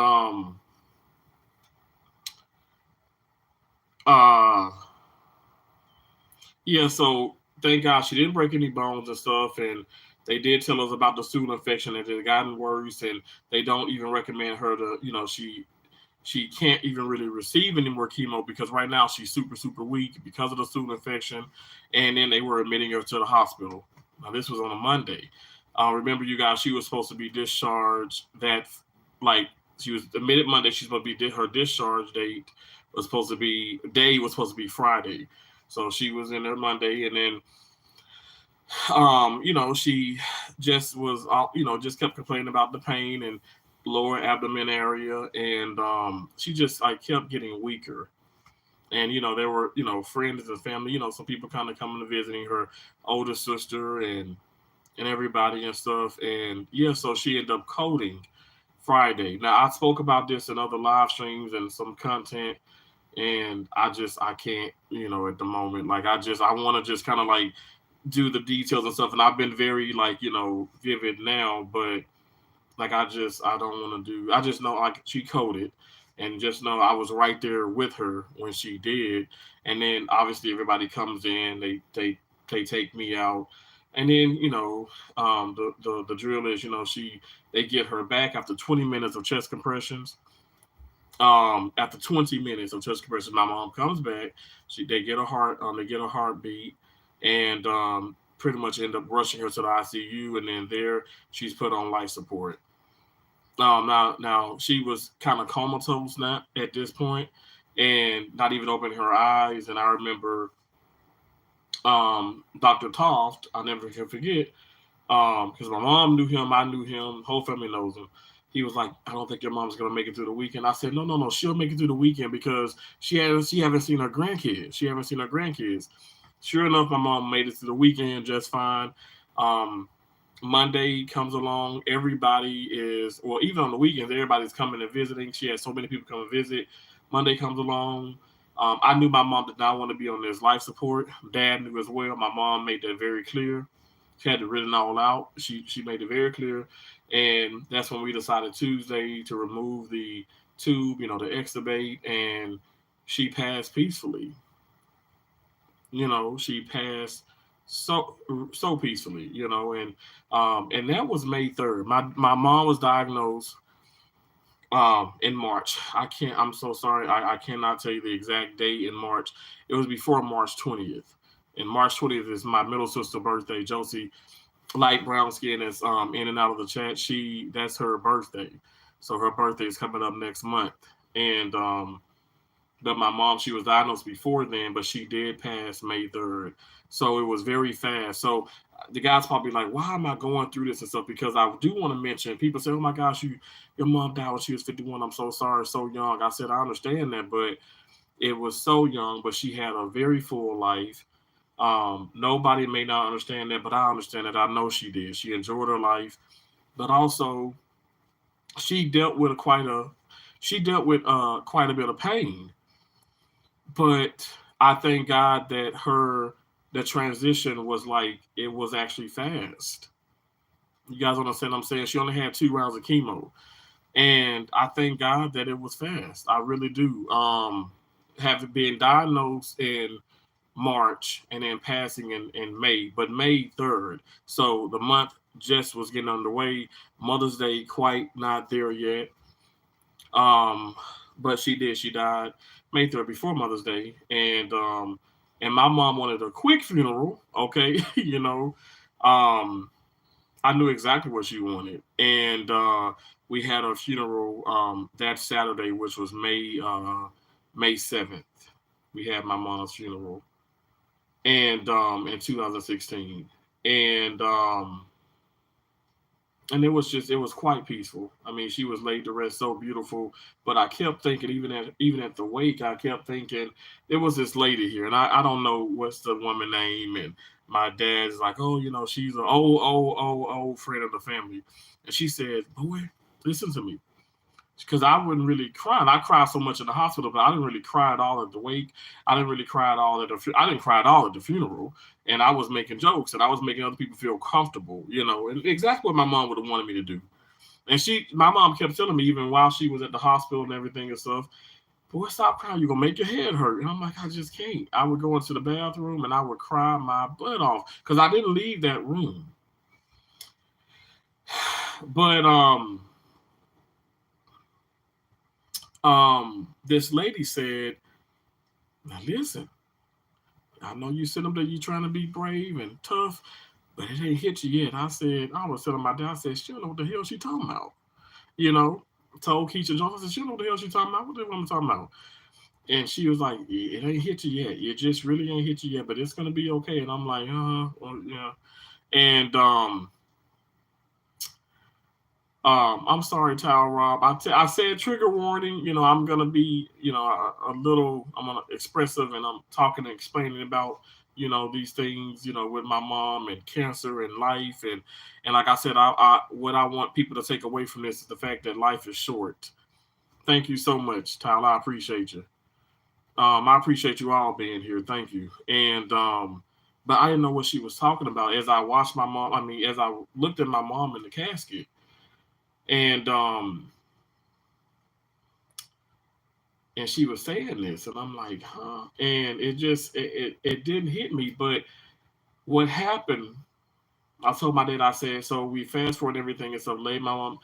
uh yeah, so thank God she didn't break any bones and stuff. And they did tell us about the stool infection that it had gotten worse, and they don't even recommend her to, she can't even really receive any more chemo because right now she's super super weak because of the stool infection. And then they were admitting her to the hospital. Now this was on a Monday. Remember, you guys, she was supposed to be discharged that, like, she was admitted Monday. She's supposed to be, her discharge was supposed to be Friday. So she was in there Monday, and then she just was, just kept complaining about the pain and lower abdomen area, and she just like kept getting weaker. And there were friends and family, some people kind of coming to visiting her older sister and everybody and stuff. And yeah, so she ended up coding Friday. Now I spoke about this in other live streams and some content, and I can't, at the moment, like I want to just kind of like do the details and stuff. And I've been very like vivid now, but like I don't want to do. I just know like she coded, and just know I was right there with her when she did. And then obviously everybody comes in, they take me out, and then the drill is, they get her back after 20 minutes of chest compressions. After 20 minutes of chest compression, my mom comes back. They get they get a heartbeat, and pretty much end up rushing her to the ICU, and then there she's put on life support. Now she was kind of comatose now at this point, and not even opening her eyes. And I remember Dr. Toft. I never can forget, because my mom knew him, I knew him, whole family knows him. He was like, I don't think your mom's gonna make it through the weekend. I said, no, no, no, she'll make it through the weekend because she haven't seen her grandkids. She haven't seen her grandkids. Sure enough, my mom made it through the weekend just fine. Um, Monday comes along, everybody is, well, even on the weekends, everybody's coming and visiting. She had so many people come and visit. Monday comes along. I knew my mom did not want to be on this life support. Dad knew as well. My mom made that very clear. She had it written all out. She made it very clear, and that's when we decided Tuesday to remove the tube, the extubate, and she passed peacefully. She passed so peacefully. And that was May 3rd. My mom was diagnosed in March. I'm so sorry. I cannot tell you the exact date in March. It was before March 20th. And March 20th is my middle sister's birthday. Josie, light brown skin, is in and out of the chat. That's her birthday. So her birthday is coming up next month. And but my mom, she was diagnosed before then, but she did pass May 3rd. So it was very fast. So the guys probably like, why am I going through this and stuff? Because I do want to mention, people say, oh my gosh, your mom died when she was 51. I'm so sorry, so young. I said, I understand that, but it was so young, but she had a very full life. Nobody may not understand that, but I understand that. I know she did. She enjoyed her life, but also she dealt with quite a bit of pain. But I thank God that the transition was like, it was actually fast. You guys understand what I'm saying? She only had 2 rounds of chemo. And I thank God that it was fast. I really do. Having been diagnosed in March and then passing in May, but May 3rd. So the month just was getting underway. Mother's Day quite not there yet. Um, but she did. She died May 3rd before Mother's Day, and my mom wanted a quick funeral. Okay, um, I knew exactly what she wanted, and we had her funeral that Saturday, which was May 7th. We had my mom's funeral, and in 2016, and it was quite peaceful. I mean, she was laid to rest, so beautiful. But I kept thinking, even at the wake, I kept thinking there was this lady here, and I don't know what's the woman name. And my dad's like, oh, she's an old friend of the family, and she said, boy, listen to me. Because I wouldn't really cry. And I cried so much in the hospital, but I didn't really cry at all at the wake. I didn't really cry at all I didn't cry at all at the funeral. And I was making jokes and I was making other people feel comfortable, and exactly what my mom would have wanted me to do. And my mom kept telling me, even while she was at the hospital and everything and stuff, boy, stop crying. You're going to make your head hurt. And I'm like, I just can't. I would go into the bathroom and I would cry my butt off because I didn't leave that room. But, this lady said, now listen, I know you sit up there, you trying to be brave and tough, but it ain't hit you yet. I was telling my dad, I said, she don't know what the hell she talking about. You know, told Keisha Jones, I said, she don't know what the hell she talking about. What the hell I'm talking about? And she was like, it ain't hit you yet. It just really ain't hit you yet, but it's gonna be okay. And I'm like, well, yeah. And I'm sorry, Tal Rob. I said trigger warning. I'm gonna be, a little. I'm gonna expressive, and I'm talking and explaining about, these things, with my mom and cancer and life, and like I said, what I want people to take away from this is the fact that life is short. Thank you so much, Tal. I appreciate you. I appreciate you all being here. Thank you. And but I didn't know what she was talking about as I watched my mom. I mean, as I looked at my mom in the casket and and she was saying this and I'm like, huh, and it didn't hit me. But what happened, I told my dad, I said, so we fast forward everything and stuff, laid mom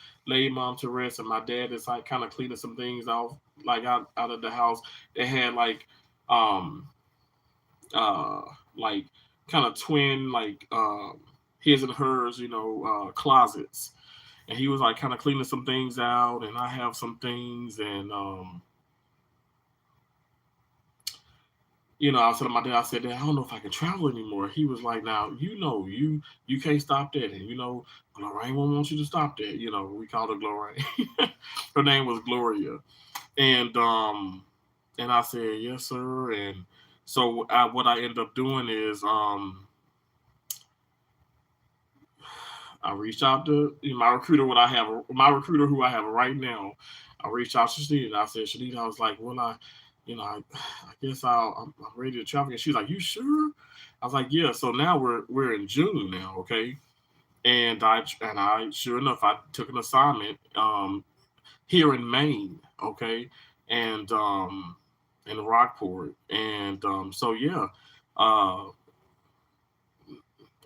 to rest, and my dad is like kind of cleaning some things off, like out of the house. They had um uh like kind of twin, like his and hers, closets, and he was like kind of cleaning some things out, and I have some things, and I was telling my dad, I said, Dad, I don't know if I can travel anymore. He was like, now, you can't stop that. And, Gloria won't want you to stop that. We called her Gloria. Her name was Gloria. And I said, yes, sir. And so what I ended up doing is I reached out to my recruiter who I have right now. I reached out to Shanita. I said, Shanita, I was like, well, I guess I'm ready to travel. And she's like, you sure? I was like, yeah. So now we're in June now, okay? And I sure enough, I took an assignment here in Maine, okay, and in Rockport, and so yeah, uh,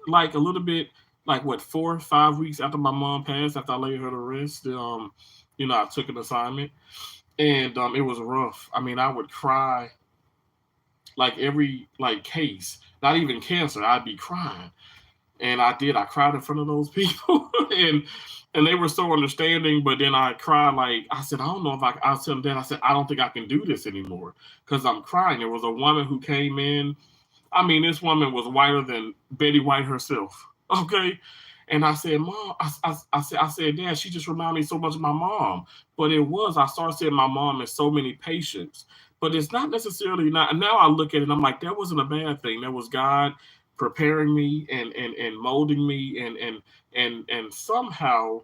like a little bit, like what 4 or 5 weeks after my mom passed, after I laid her to rest, I took an assignment, and it was rough. I mean, I would cry like every like case, not even cancer, I'd be crying. And I did. I cried in front of those people, and they were so understanding. But then I cried like I said, I don't know if I was telling Dad, I said, I don't think I can do this anymore because I'm crying. There was a woman who came in. I mean, this woman was whiter than Betty White herself. Okay. And I said, Mom, I said, Dad, she just reminded me so much of my mom. But I started seeing my mom in so many patients. But it's not necessarily not. And now I look at it and I'm like, that wasn't a bad thing. That was God preparing me and molding me and somehow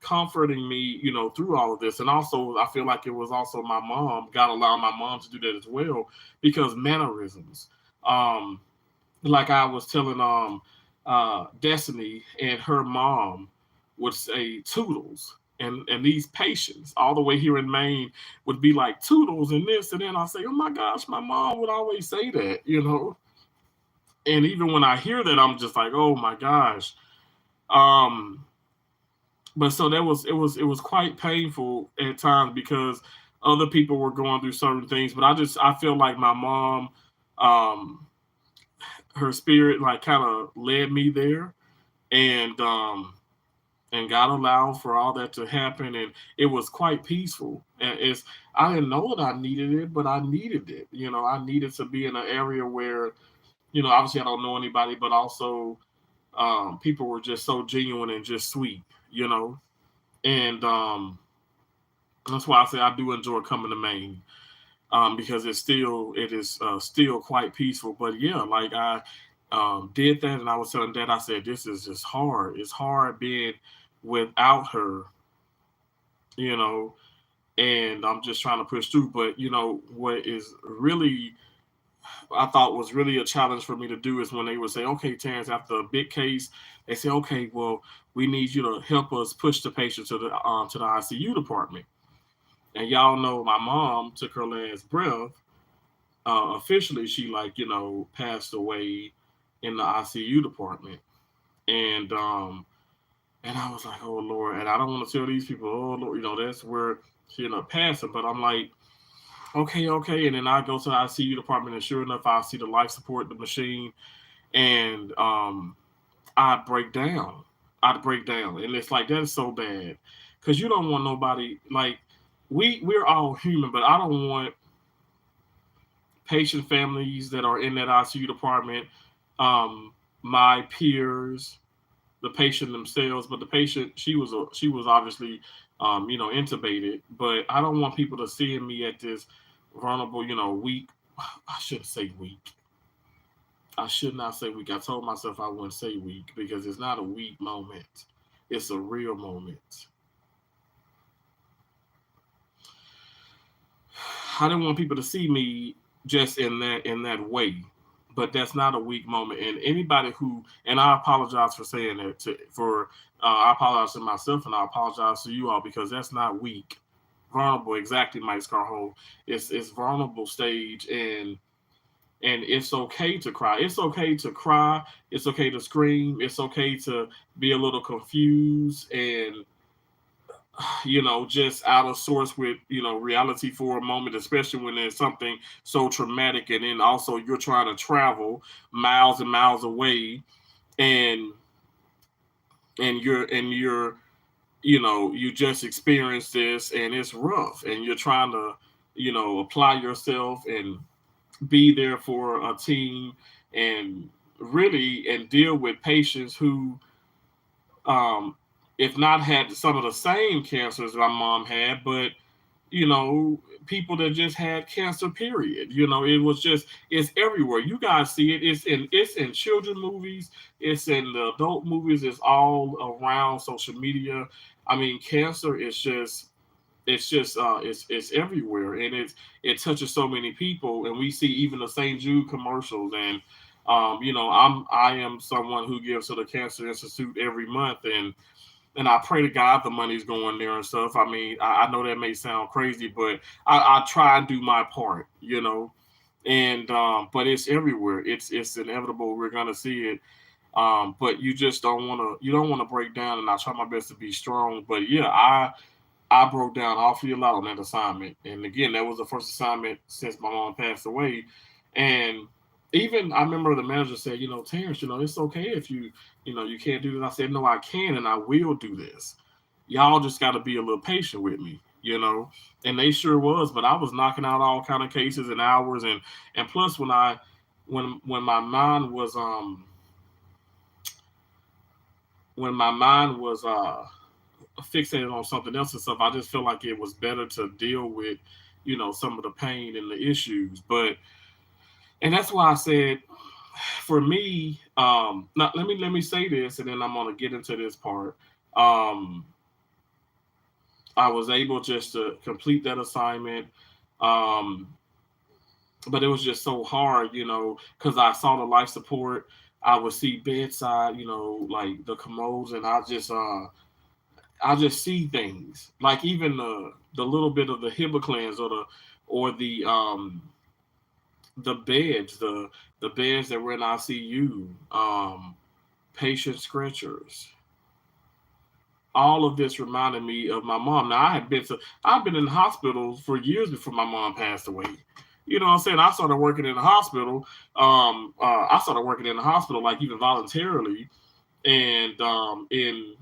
comforting me, through all of this. And also, I feel like it was also my mom. God allowed my mom to do that as well because mannerisms. Um, like I was telling Destiny and her mom would say toodles. And these patients all the way here in Maine would be like toodles and this and then I say, oh my gosh, my mom would always say that. And even when I hear that, I'm just like, oh my gosh. Um, but so that was it was quite painful at times because other people were going through certain things. But I feel like my mom, um, her spirit like kind of led me there, and God allowed for all that to happen, and it was quite peaceful. And it's I didn't know that I needed it, but I needed it. I needed to be in an area where obviously I don't know anybody, but also people were just so genuine and just sweet, and that's why I say I do enjoy coming to Maine, because it is still quite peaceful. But yeah, like I did that, and I was telling Dad, I said this is just hard. It's hard being without her, you know, and I'm just trying to push through. But what is really I thought was really a challenge for me to do is when they would say, "Okay, Terrence, after a big case," they say, "Okay, well, we need you to help us push the patient to the ICU department." And y'all know my mom took her last breath. Officially, she passed away in the ICU department, and and I was like, "Oh Lord," and I don't want to tell these people, "Oh Lord," that's where she ended up passing. But I'm like, okay, okay. And then I go to the ICU department, and sure enough, I see the life support, the machine, and I break down. I'd break down, and it's like that is so bad because you don't want nobody like we're all human, but I don't want patient families that are in that ICU department, my peers, the patient themselves, but the patient she was obviously intubated, but I don't want people to see me at this vulnerable, weak. I shouldn't say weak. I should not say weak. I told myself I wouldn't say weak because it's not a weak moment. It's a real moment. I didn't want people to see me just in that way. But that's not a weak moment. And anybody and I apologize for saying that I apologize to myself and I apologize to you all because that's not weak. Vulnerable, exactly, Mike Scarho. It's vulnerable stage, and it's okay to cry. It's okay to cry. It's okay to scream. It's okay to be a little confused and just out of sorts with reality for a moment, especially when there's something so traumatic, and then also you're trying to travel miles and miles away, and you're you just experienced this, and it's rough, and you're trying to apply yourself and be there for a team, and really and deal with patients who um if not had some of the same cancers my mom had, but people that just had cancer, period. It was just it's everywhere. You guys see it. It's in children movies, it's in the adult movies, it's all around social media. I mean, cancer is just it's everywhere, and it touches so many people, and we see even the St. Jude commercials, and I am someone who gives to the Cancer Institute every month, and I pray to God the money's going there and stuff. I mean, I know that may sound crazy, but I try and do my part, and but it's everywhere. It's inevitable. We're gonna see it. But you don't want to break down, and I try my best to be strong. But yeah, I broke down awfully a lot on that assignment, and again, that was the first assignment since my mom passed away, and even I remember the manager said, Terrence, it's okay if you can't do this. I said, no, I can, and I will do this. Y'all just got to be a little patient with me. And they sure was, but I was knocking out all kind of cases in hours, and plus when my mind was when my mind was fixated on something else and stuff, I just felt like it was better to deal with, some of the pain and the issues. And that's why I said, for me, now let me say this, and then I'm gonna get into this part. Um, I was able just to complete that assignment, um, but it was just so hard, because I saw the life support. I would see bedside, like the commodes, and I just see things like even the little bit of the hibiclens or the beds, the beds that were in ICU, patient stretchers. all of this reminded me of my mom. Now I've been in the hospital for years before my mom passed away. You know what I'm saying? I started working in the hospital. I started working in the hospital like even voluntarily, and in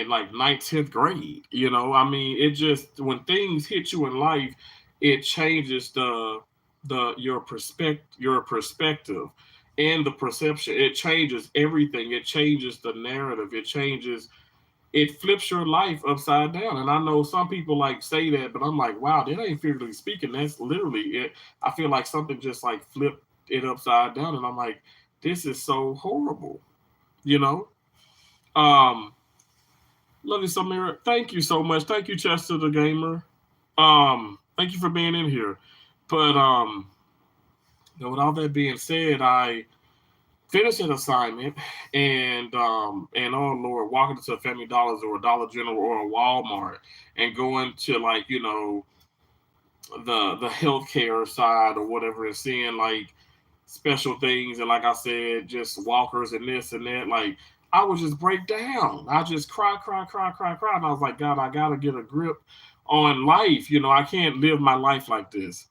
like ninth, 10th grade. You know, I mean, it just when things hit you in life, it changes the your perspective and the perception. It changes everything. It changes the narrative. It flips your life upside down. And I know some people like say that, but I'm like, wow, that ain't figuratively speaking. That's literally it. I feel like something just like flipped it upside down, and I'm like, this is so horrible. You know. Um, Love you, Samira. Thank you so much. Thank you, Chester the Gamer. Thank you for being in here. But with all that being said, I finished an assignment and oh Lord, walking into a Family Dollars or a Dollar General or a Walmart and going to like, the healthcare side or whatever and seeing like special things and like I said, just walkers and this and that. Like I would just break down. I just cry, cry, cry, cry, cry. And I was like, God, I gotta get a grip on life. I can't live my life like this.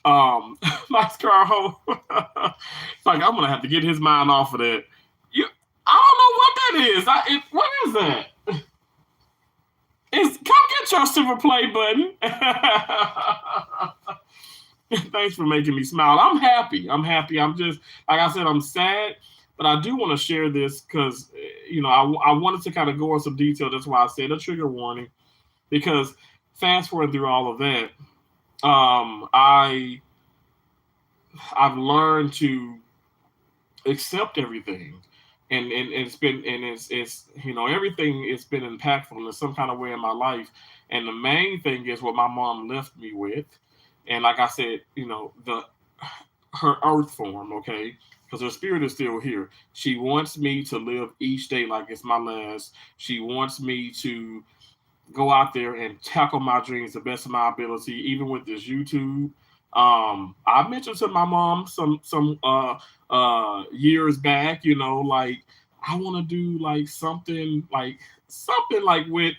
Nice Carl. It's like I'm gonna have to get his mind off of that. You, I don't know what that is. What is that? Come get your silver play button. Thanks for making me smile. I'm happy. I'm happy. I'm just like I said. I'm sad, but I do want to share this because I wanted to kind of go on some detail. That's why I said a trigger warning because fast forward through all of that, um, I I've learned to accept everything. And it's everything it's been impactful in some kind of way in my life. And the main thing is what my mom left me with. And like I said, the her earth form, okay? Because her spirit is still here. She wants me to live each day like it's my last. She wants me to go out there and tackle my dreams the best of my ability, even with this YouTube. I mentioned to my mom some years back, like I want to do like something like with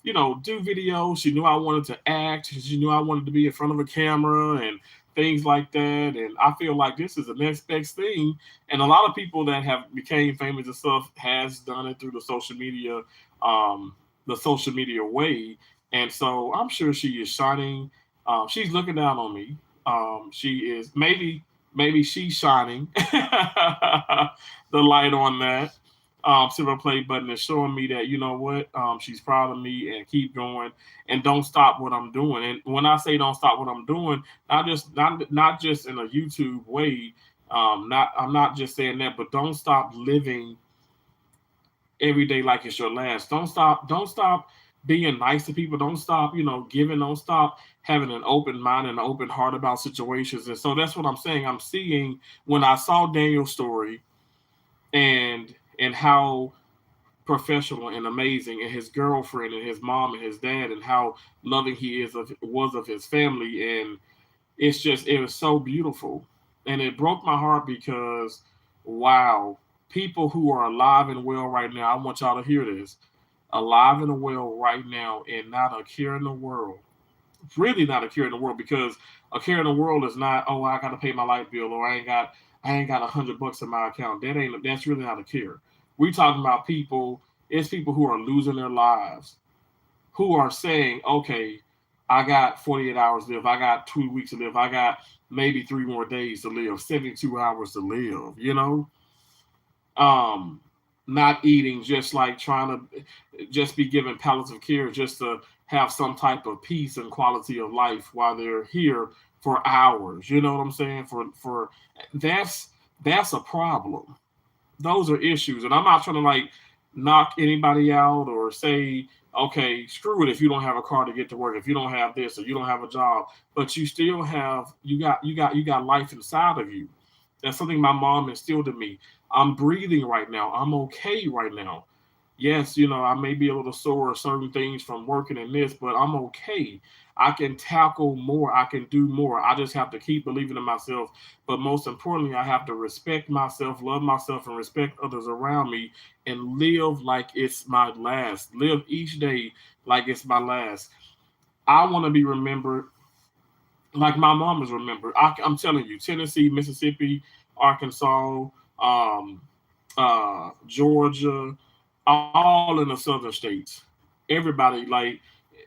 do videos. She knew I wanted to act. She knew I wanted to be in front of a camera and things like that. And I feel like this is the next best thing. And a lot of people that have became famous and stuff has done it through um, the social media way. And so I'm sure she is shining. She's looking down on me. She is maybe she's shining the light on that silver play button is showing me that you know what she's proud of me and keep going and don't stop what I'm doing. And when I say don't stop what I'm doing, not just in a YouTube way. Not I'm not just saying that, but don't stop living every day like it's your last. Don't stop being nice to people. Don't stop, giving. Don't stop having an open mind and an open heart about situations. And so that's what I'm saying. I'm seeing when I saw Daniel's story and how professional and amazing and his girlfriend and his mom and his dad and how loving he was of his family. And it was so beautiful. And it broke my heart because wow, people who are alive and well right now, I want y'all to hear this. Alive and well right now and not a care in the world. Really not a care in the world because a care in the world is not, oh, I gotta pay my light bill or I ain't got $100 in my account. That's really not a care. We talking about people, it's people who are losing their lives, who are saying, okay, I got 48 hours to live. I got 2 weeks to live. I got maybe 3 more days to live, 72 hours to live. Um, Not eating, just like trying to just be given palliative care just to have some type of peace and quality of life while they're here for hours. You know what I'm saying? For that's a problem. Those are issues, and I'm not trying to like knock anybody out or say, okay, screw it if you don't have a car to get to work, if you don't have this or you don't have a job, but you got life inside of you. That's something my mom instilled in me. I'm breathing right now. I'm okay right now. Yes, I may be a little sore or certain things from working in this, but I'm okay. I can tackle more. I can do more. I just have to keep believing in myself. But most importantly, I have to respect myself, love myself, and respect others around me, and live like it's my last. Live each day like it's my last. I want to be remembered like my mom is remembered. I'm telling you, Tennessee, Mississippi, Arkansas, um, Georgia, all in the southern states. Everybody like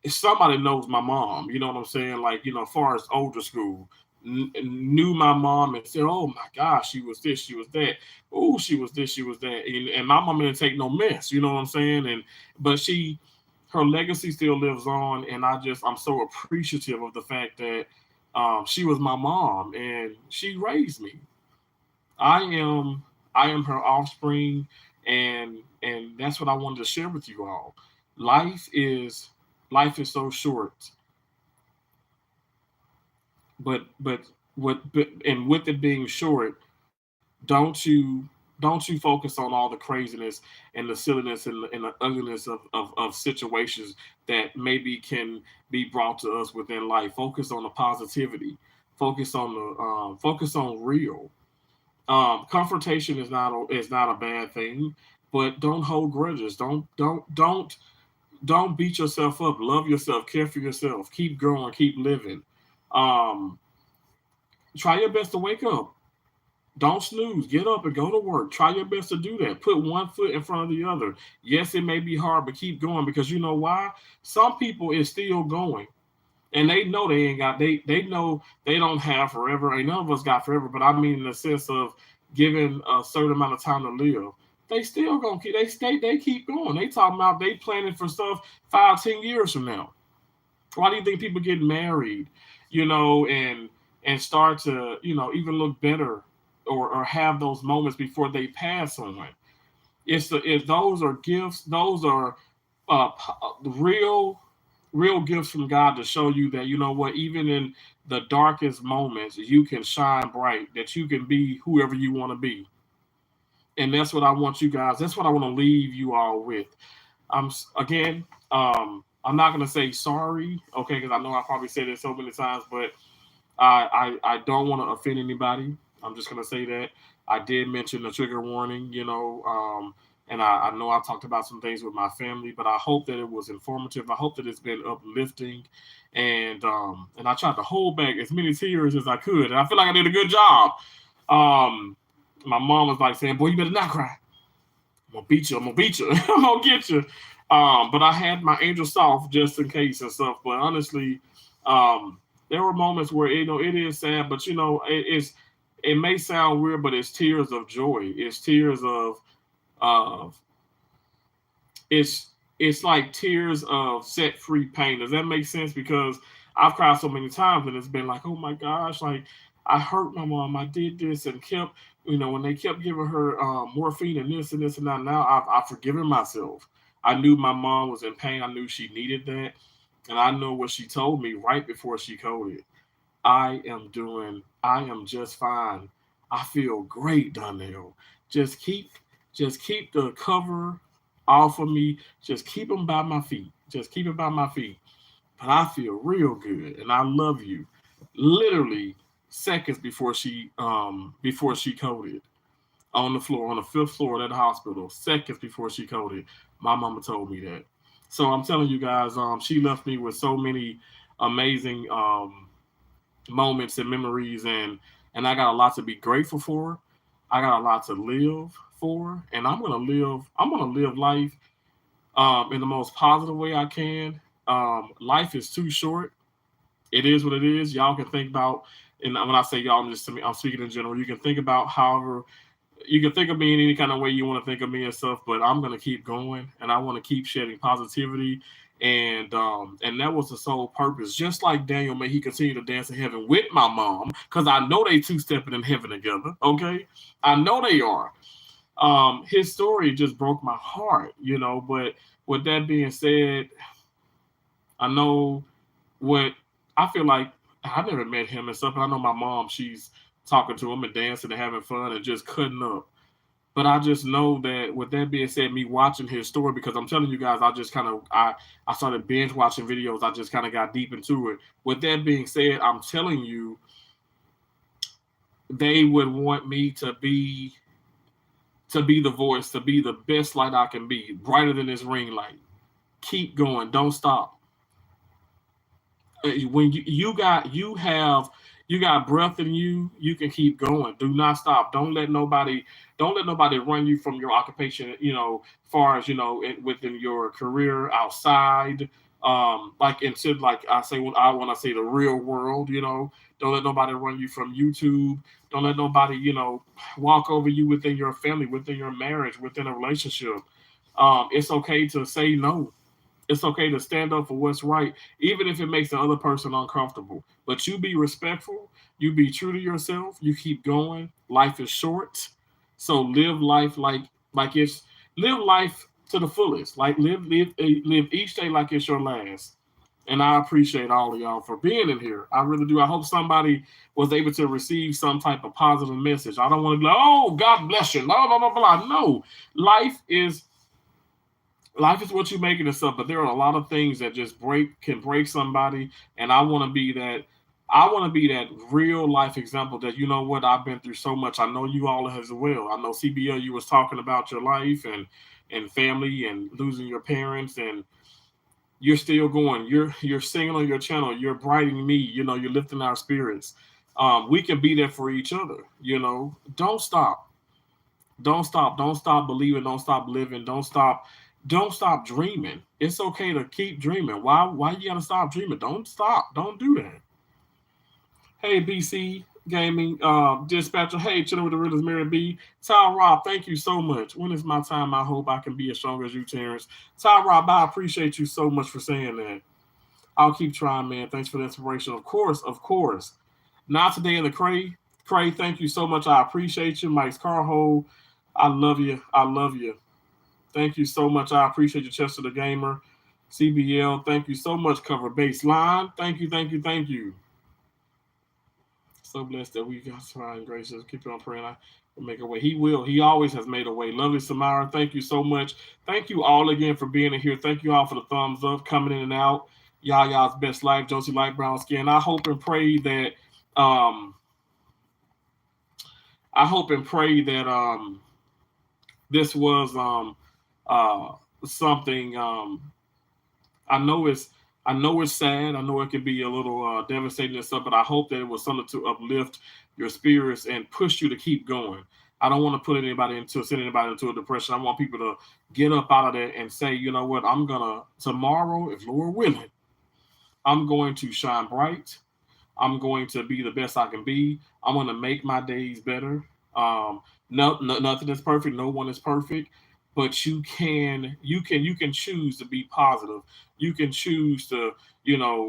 somebody knows my mom. You know what I'm saying? Like as far as older school, knew my mom and said, "Oh my gosh, she was this, she was that. Oh, she was this, she was that." And my mom didn't take no mess. You know what I'm saying? And but her legacy still lives on, and I'm so appreciative of the fact that she was my mom and she raised me. I am I am her offspring, and that's what I wanted to share with you all. Life is life is so short, but and with it being short, don't you focus on all the craziness and the silliness and the ugliness of situations that maybe can be brought to us within life. Focus on the positivity. Focus on real. Confrontation is not a bad thing, but don't hold grudges. Don't beat yourself up. Love yourself. Care for yourself. Keep growing. Keep living. Um, Try your best to wake up. Don't snooze. Get up and go to work. Try your best to do that. Put one foot in front of the other. Yes, it may be hard, but keep going because you know why? Some people is still going. And they know they ain't got they know they don't have forever. Ain't none of us got forever, but I mean in the sense of given a certain amount of time to live. They still gonna keep they keep going. They talking about they planning for stuff 5, 10 years from now. Why do you think people get married, and start to, even look better or have those moments before they pass on? If those are gifts, those are real gifts from God to show you that you know what, even in the darkest moments, you can shine bright, that you can be whoever you want to be. And that's what I want you guys. That's what I want to leave you all with. Again, I'm not gonna say sorry, okay, because I know I probably said it so many times, but I don't want to offend anybody. I'm just gonna say that I did mention the trigger warning, and I know I talked about some things with my family, but I hope that it was informative. I hope that it's been uplifting, and I tried to hold back as many tears as I could, and I feel like I did a good job. Um, my mom was like saying, "Boy, you better not cry. I'm gonna beat you. I'm gonna beat you. I'm gonna get you." But I had my angel soft just in case and stuff. But honestly, um, there were moments where it is sad, but it may sound weird, but it's tears of joy. It's tears of it's like tears of set free pain. Does that make sense? Because I've cried so many times and it's been like, oh my gosh, like I hurt my mom. I did this and kept, when they kept giving her morphine and this and that. Now I've forgiven myself. I knew my mom was in pain. I knew she needed that, and I know what she told me right before she coded. I am just fine. I feel great, Donnell. Just keep just keep the cover off of me. Just keep them by my feet. Just keep it by my feet. But I feel real good and I love you. Literally seconds before she coded on the floor, on the fifth floor of that hospital, seconds before she coded, my mama told me that. So I'm telling you guys, she left me with so many amazing moments and memories, and I got a lot to be grateful for. I got a lot to live for, and I'm gonna live life in the most positive way I can. Life is too short. It is what it is. Y'all can think about, and when I say y'all, I'm speaking in general. You can think about however you can think of me in any kind of way you want to think of me and stuff, but I'm gonna keep going and I want to keep shedding positivity. And that was the sole purpose. Just like Daniel, may he continue to dance in heaven with my mom, because I know they two stepping in heaven together. Okay, I know they are. His story just broke my heart, But with that being said, I know what I feel like. I never met him and stuff, but I know my mom. She's talking to him and dancing and having fun and just cutting up. But I just know that with that being said, me watching his story, because I'm telling you guys, I started binge watching videos. I just kind of got deep into it. With that being said, I'm telling you, they would want me to be the voice, to be the best light I can be, brighter than this ring light. Keep going, don't stop. When you got breath in you, you can keep going. Do not stop. Don't let nobody run you from your occupation. Far as within your career outside. Like into like I say when I want to say the real world. Don't let nobody run you from YouTube. Don't let nobody walk over you within your family, within your marriage, within a relationship. It's okay to say no. It's okay to stand up for what's right, even if it makes the other person uncomfortable. But you be respectful, you be true to yourself, you keep going. Life is short. So live life like it's live life to the fullest. Like live each day like it's your last. And I appreciate all of y'all for being in here. I really do. I hope somebody was able to receive some type of positive message. I don't want to be like, oh, God bless you. No, no, no, no. No. Life is life is what you make it and stuff, but there are a lot of things that just can break somebody. And I want to be that real life example that what I've been through so much. I know you all as well. I know CBL, you was talking about your life and family and losing your parents, and you're still going. You're singing on your channel. You're brightening me. You're lifting our spirits. We can be there for each other. Don't stop. Don't stop. Don't stop believing. Don't stop living. Don't stop dreaming. It's okay to keep dreaming. Why you gotta stop dreaming? Don't stop. Don't do that. Hey, BC Gaming, Dispatcher. Hey, chilling with the realest Mary B. Ty Rob, thank you so much. When is my time? I hope I can be as strong as you, Terrence. Ty Rob, I appreciate you so much for saying that. I'll keep trying, man. Thanks for the inspiration. Of course, of course. Not today in the Cray. Cray, thank you so much. I appreciate you. Mike's Carho, I love you. I love you. Thank you so much. I appreciate you, Chester the Gamer. CBL, thank you so much. Cover Baseline. Thank you, thank you, thank you. So blessed that we got trying gracious. Keep on praying. I will make a way. He will. He always has made a way. Lovely Samara, thank you so much. Thank you all again for being in here. Thank you all for the thumbs up, coming in and out. Y'all's best life, Josie Light Brown Skin. Um I hope and pray that this was uh something I know it's I know it's sad. I know it can be a little devastating and stuff, but I hope that it was something to uplift your spirits and push you to keep going. I don't want to send anybody into a depression. I want people to get up out of there and say, you know what, I'm gonna tomorrow, if Lord willing, I'm going to shine bright. I'm going to be the best I can be. I'm going to make my days better. Nothing is perfect. No one is perfect, but you can choose to be positive. You can choose to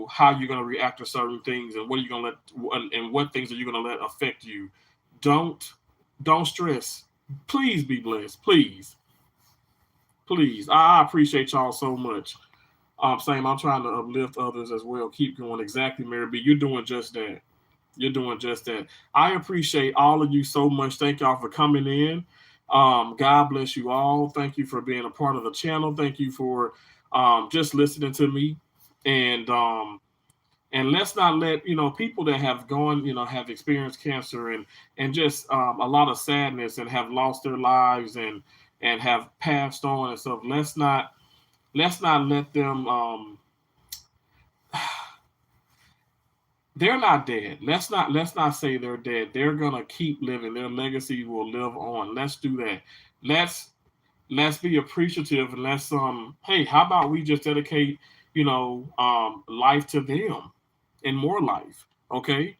how you're going to react to certain things and what are you going to let and what things are you going to let affect you. Don't don't stress. Please be blessed. Please. I appreciate y'all so much. Same. I'm trying to uplift others as well. Keep going. Exactly, Mary B. You're doing just that. You're doing just that. I appreciate all of you so much. Thank y'all for coming in. God bless you all. Thank you for being a part of the channel. Thank you for just listening to me. And and let's not let people that have gone, have experienced cancer and just a lot of sadness and have lost their lives and have passed on and stuff. Let's not let them they're not dead. Let's not say they're dead. They're gonna keep living. Their legacy will live on. Let's do that. Let's let's be appreciative and let's hey, how about we just dedicate, life to them and more life. Okay.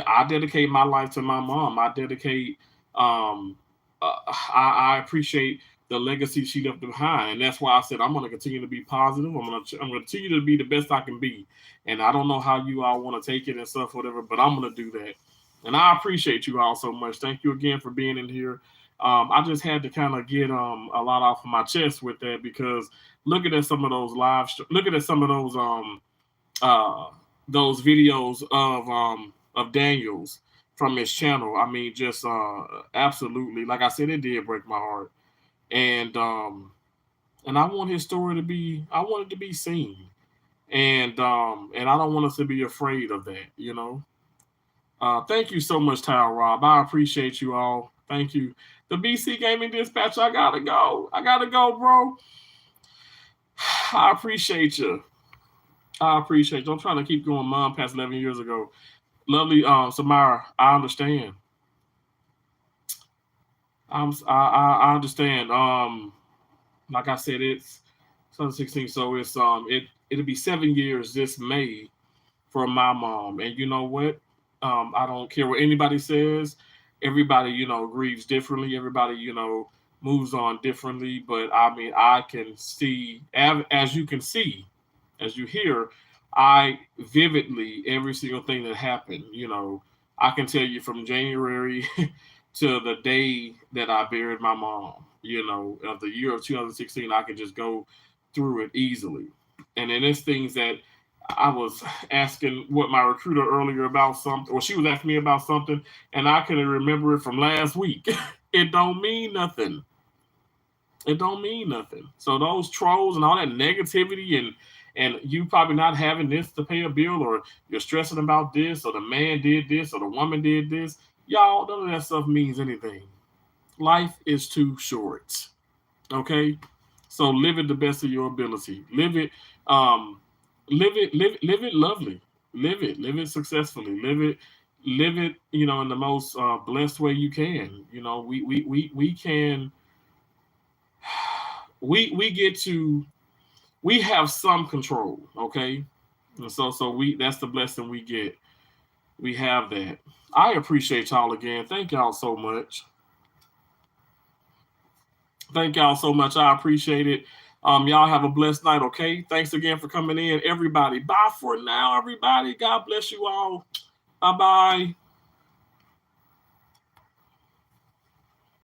I dedicate my life to my mom. I dedicate I appreciate the legacy she left behind, and that's why I said I'm going to continue to be positive. I'm going to continue to be the best I can be, and I don't know how you all want to take it and stuff, whatever, but I'm going to do that, and I appreciate you all so much. Thank you again for being in here. I just had to kind of get a lot off of my chest with that because looking at some of those looking at some of those videos of Daniels from his channel. I mean, just absolutely, like I said, it did break my heart, and I want his story to be, I want it to be seen, and I don't want us to be afraid of that, you know. Thank you so much, Tile Rob. I appreciate you all. Thank you. The BC Gaming Dispatch, I gotta go. I gotta go, bro. I appreciate you. I appreciate you. I'm trying to keep going. Mom passed 11 years ago. Lovely, Samara. I understand. I understand. Like I said, it's 2016, so it'll be 7 years this May for my mom. And you know what? I don't care what anybody says. Everybody, grieves differently. Everybody, moves on differently. But I mean, I can see, as you can see, as you hear, I vividly every single thing that happened. I can tell you from January to the day that I buried my mom. Of the year of 2016, I can just go through it easily. And then there's things that I was asking what my recruiter earlier about something, or she was asking me about something, and I couldn't remember it from last week. It don't mean nothing. It don't mean nothing. So those trolls and all that negativity and you probably not having this to pay a bill, or you're stressing about this, or the man did this, or the woman did this. Y'all, none of that stuff means anything. Life is too short. Okay? So live it the best of your ability. Um, live it lovely. Live it successfully. Live it, in the most blessed way you can. We can, we get to, we have some control, okay? And so we, that's the blessing we get. We have that. I appreciate y'all again. Thank y'all so much. Thank y'all so much. I appreciate it. Y'all have a blessed night, okay? Thanks again for coming in, everybody. Bye for now, everybody. God bless you all. Bye bye.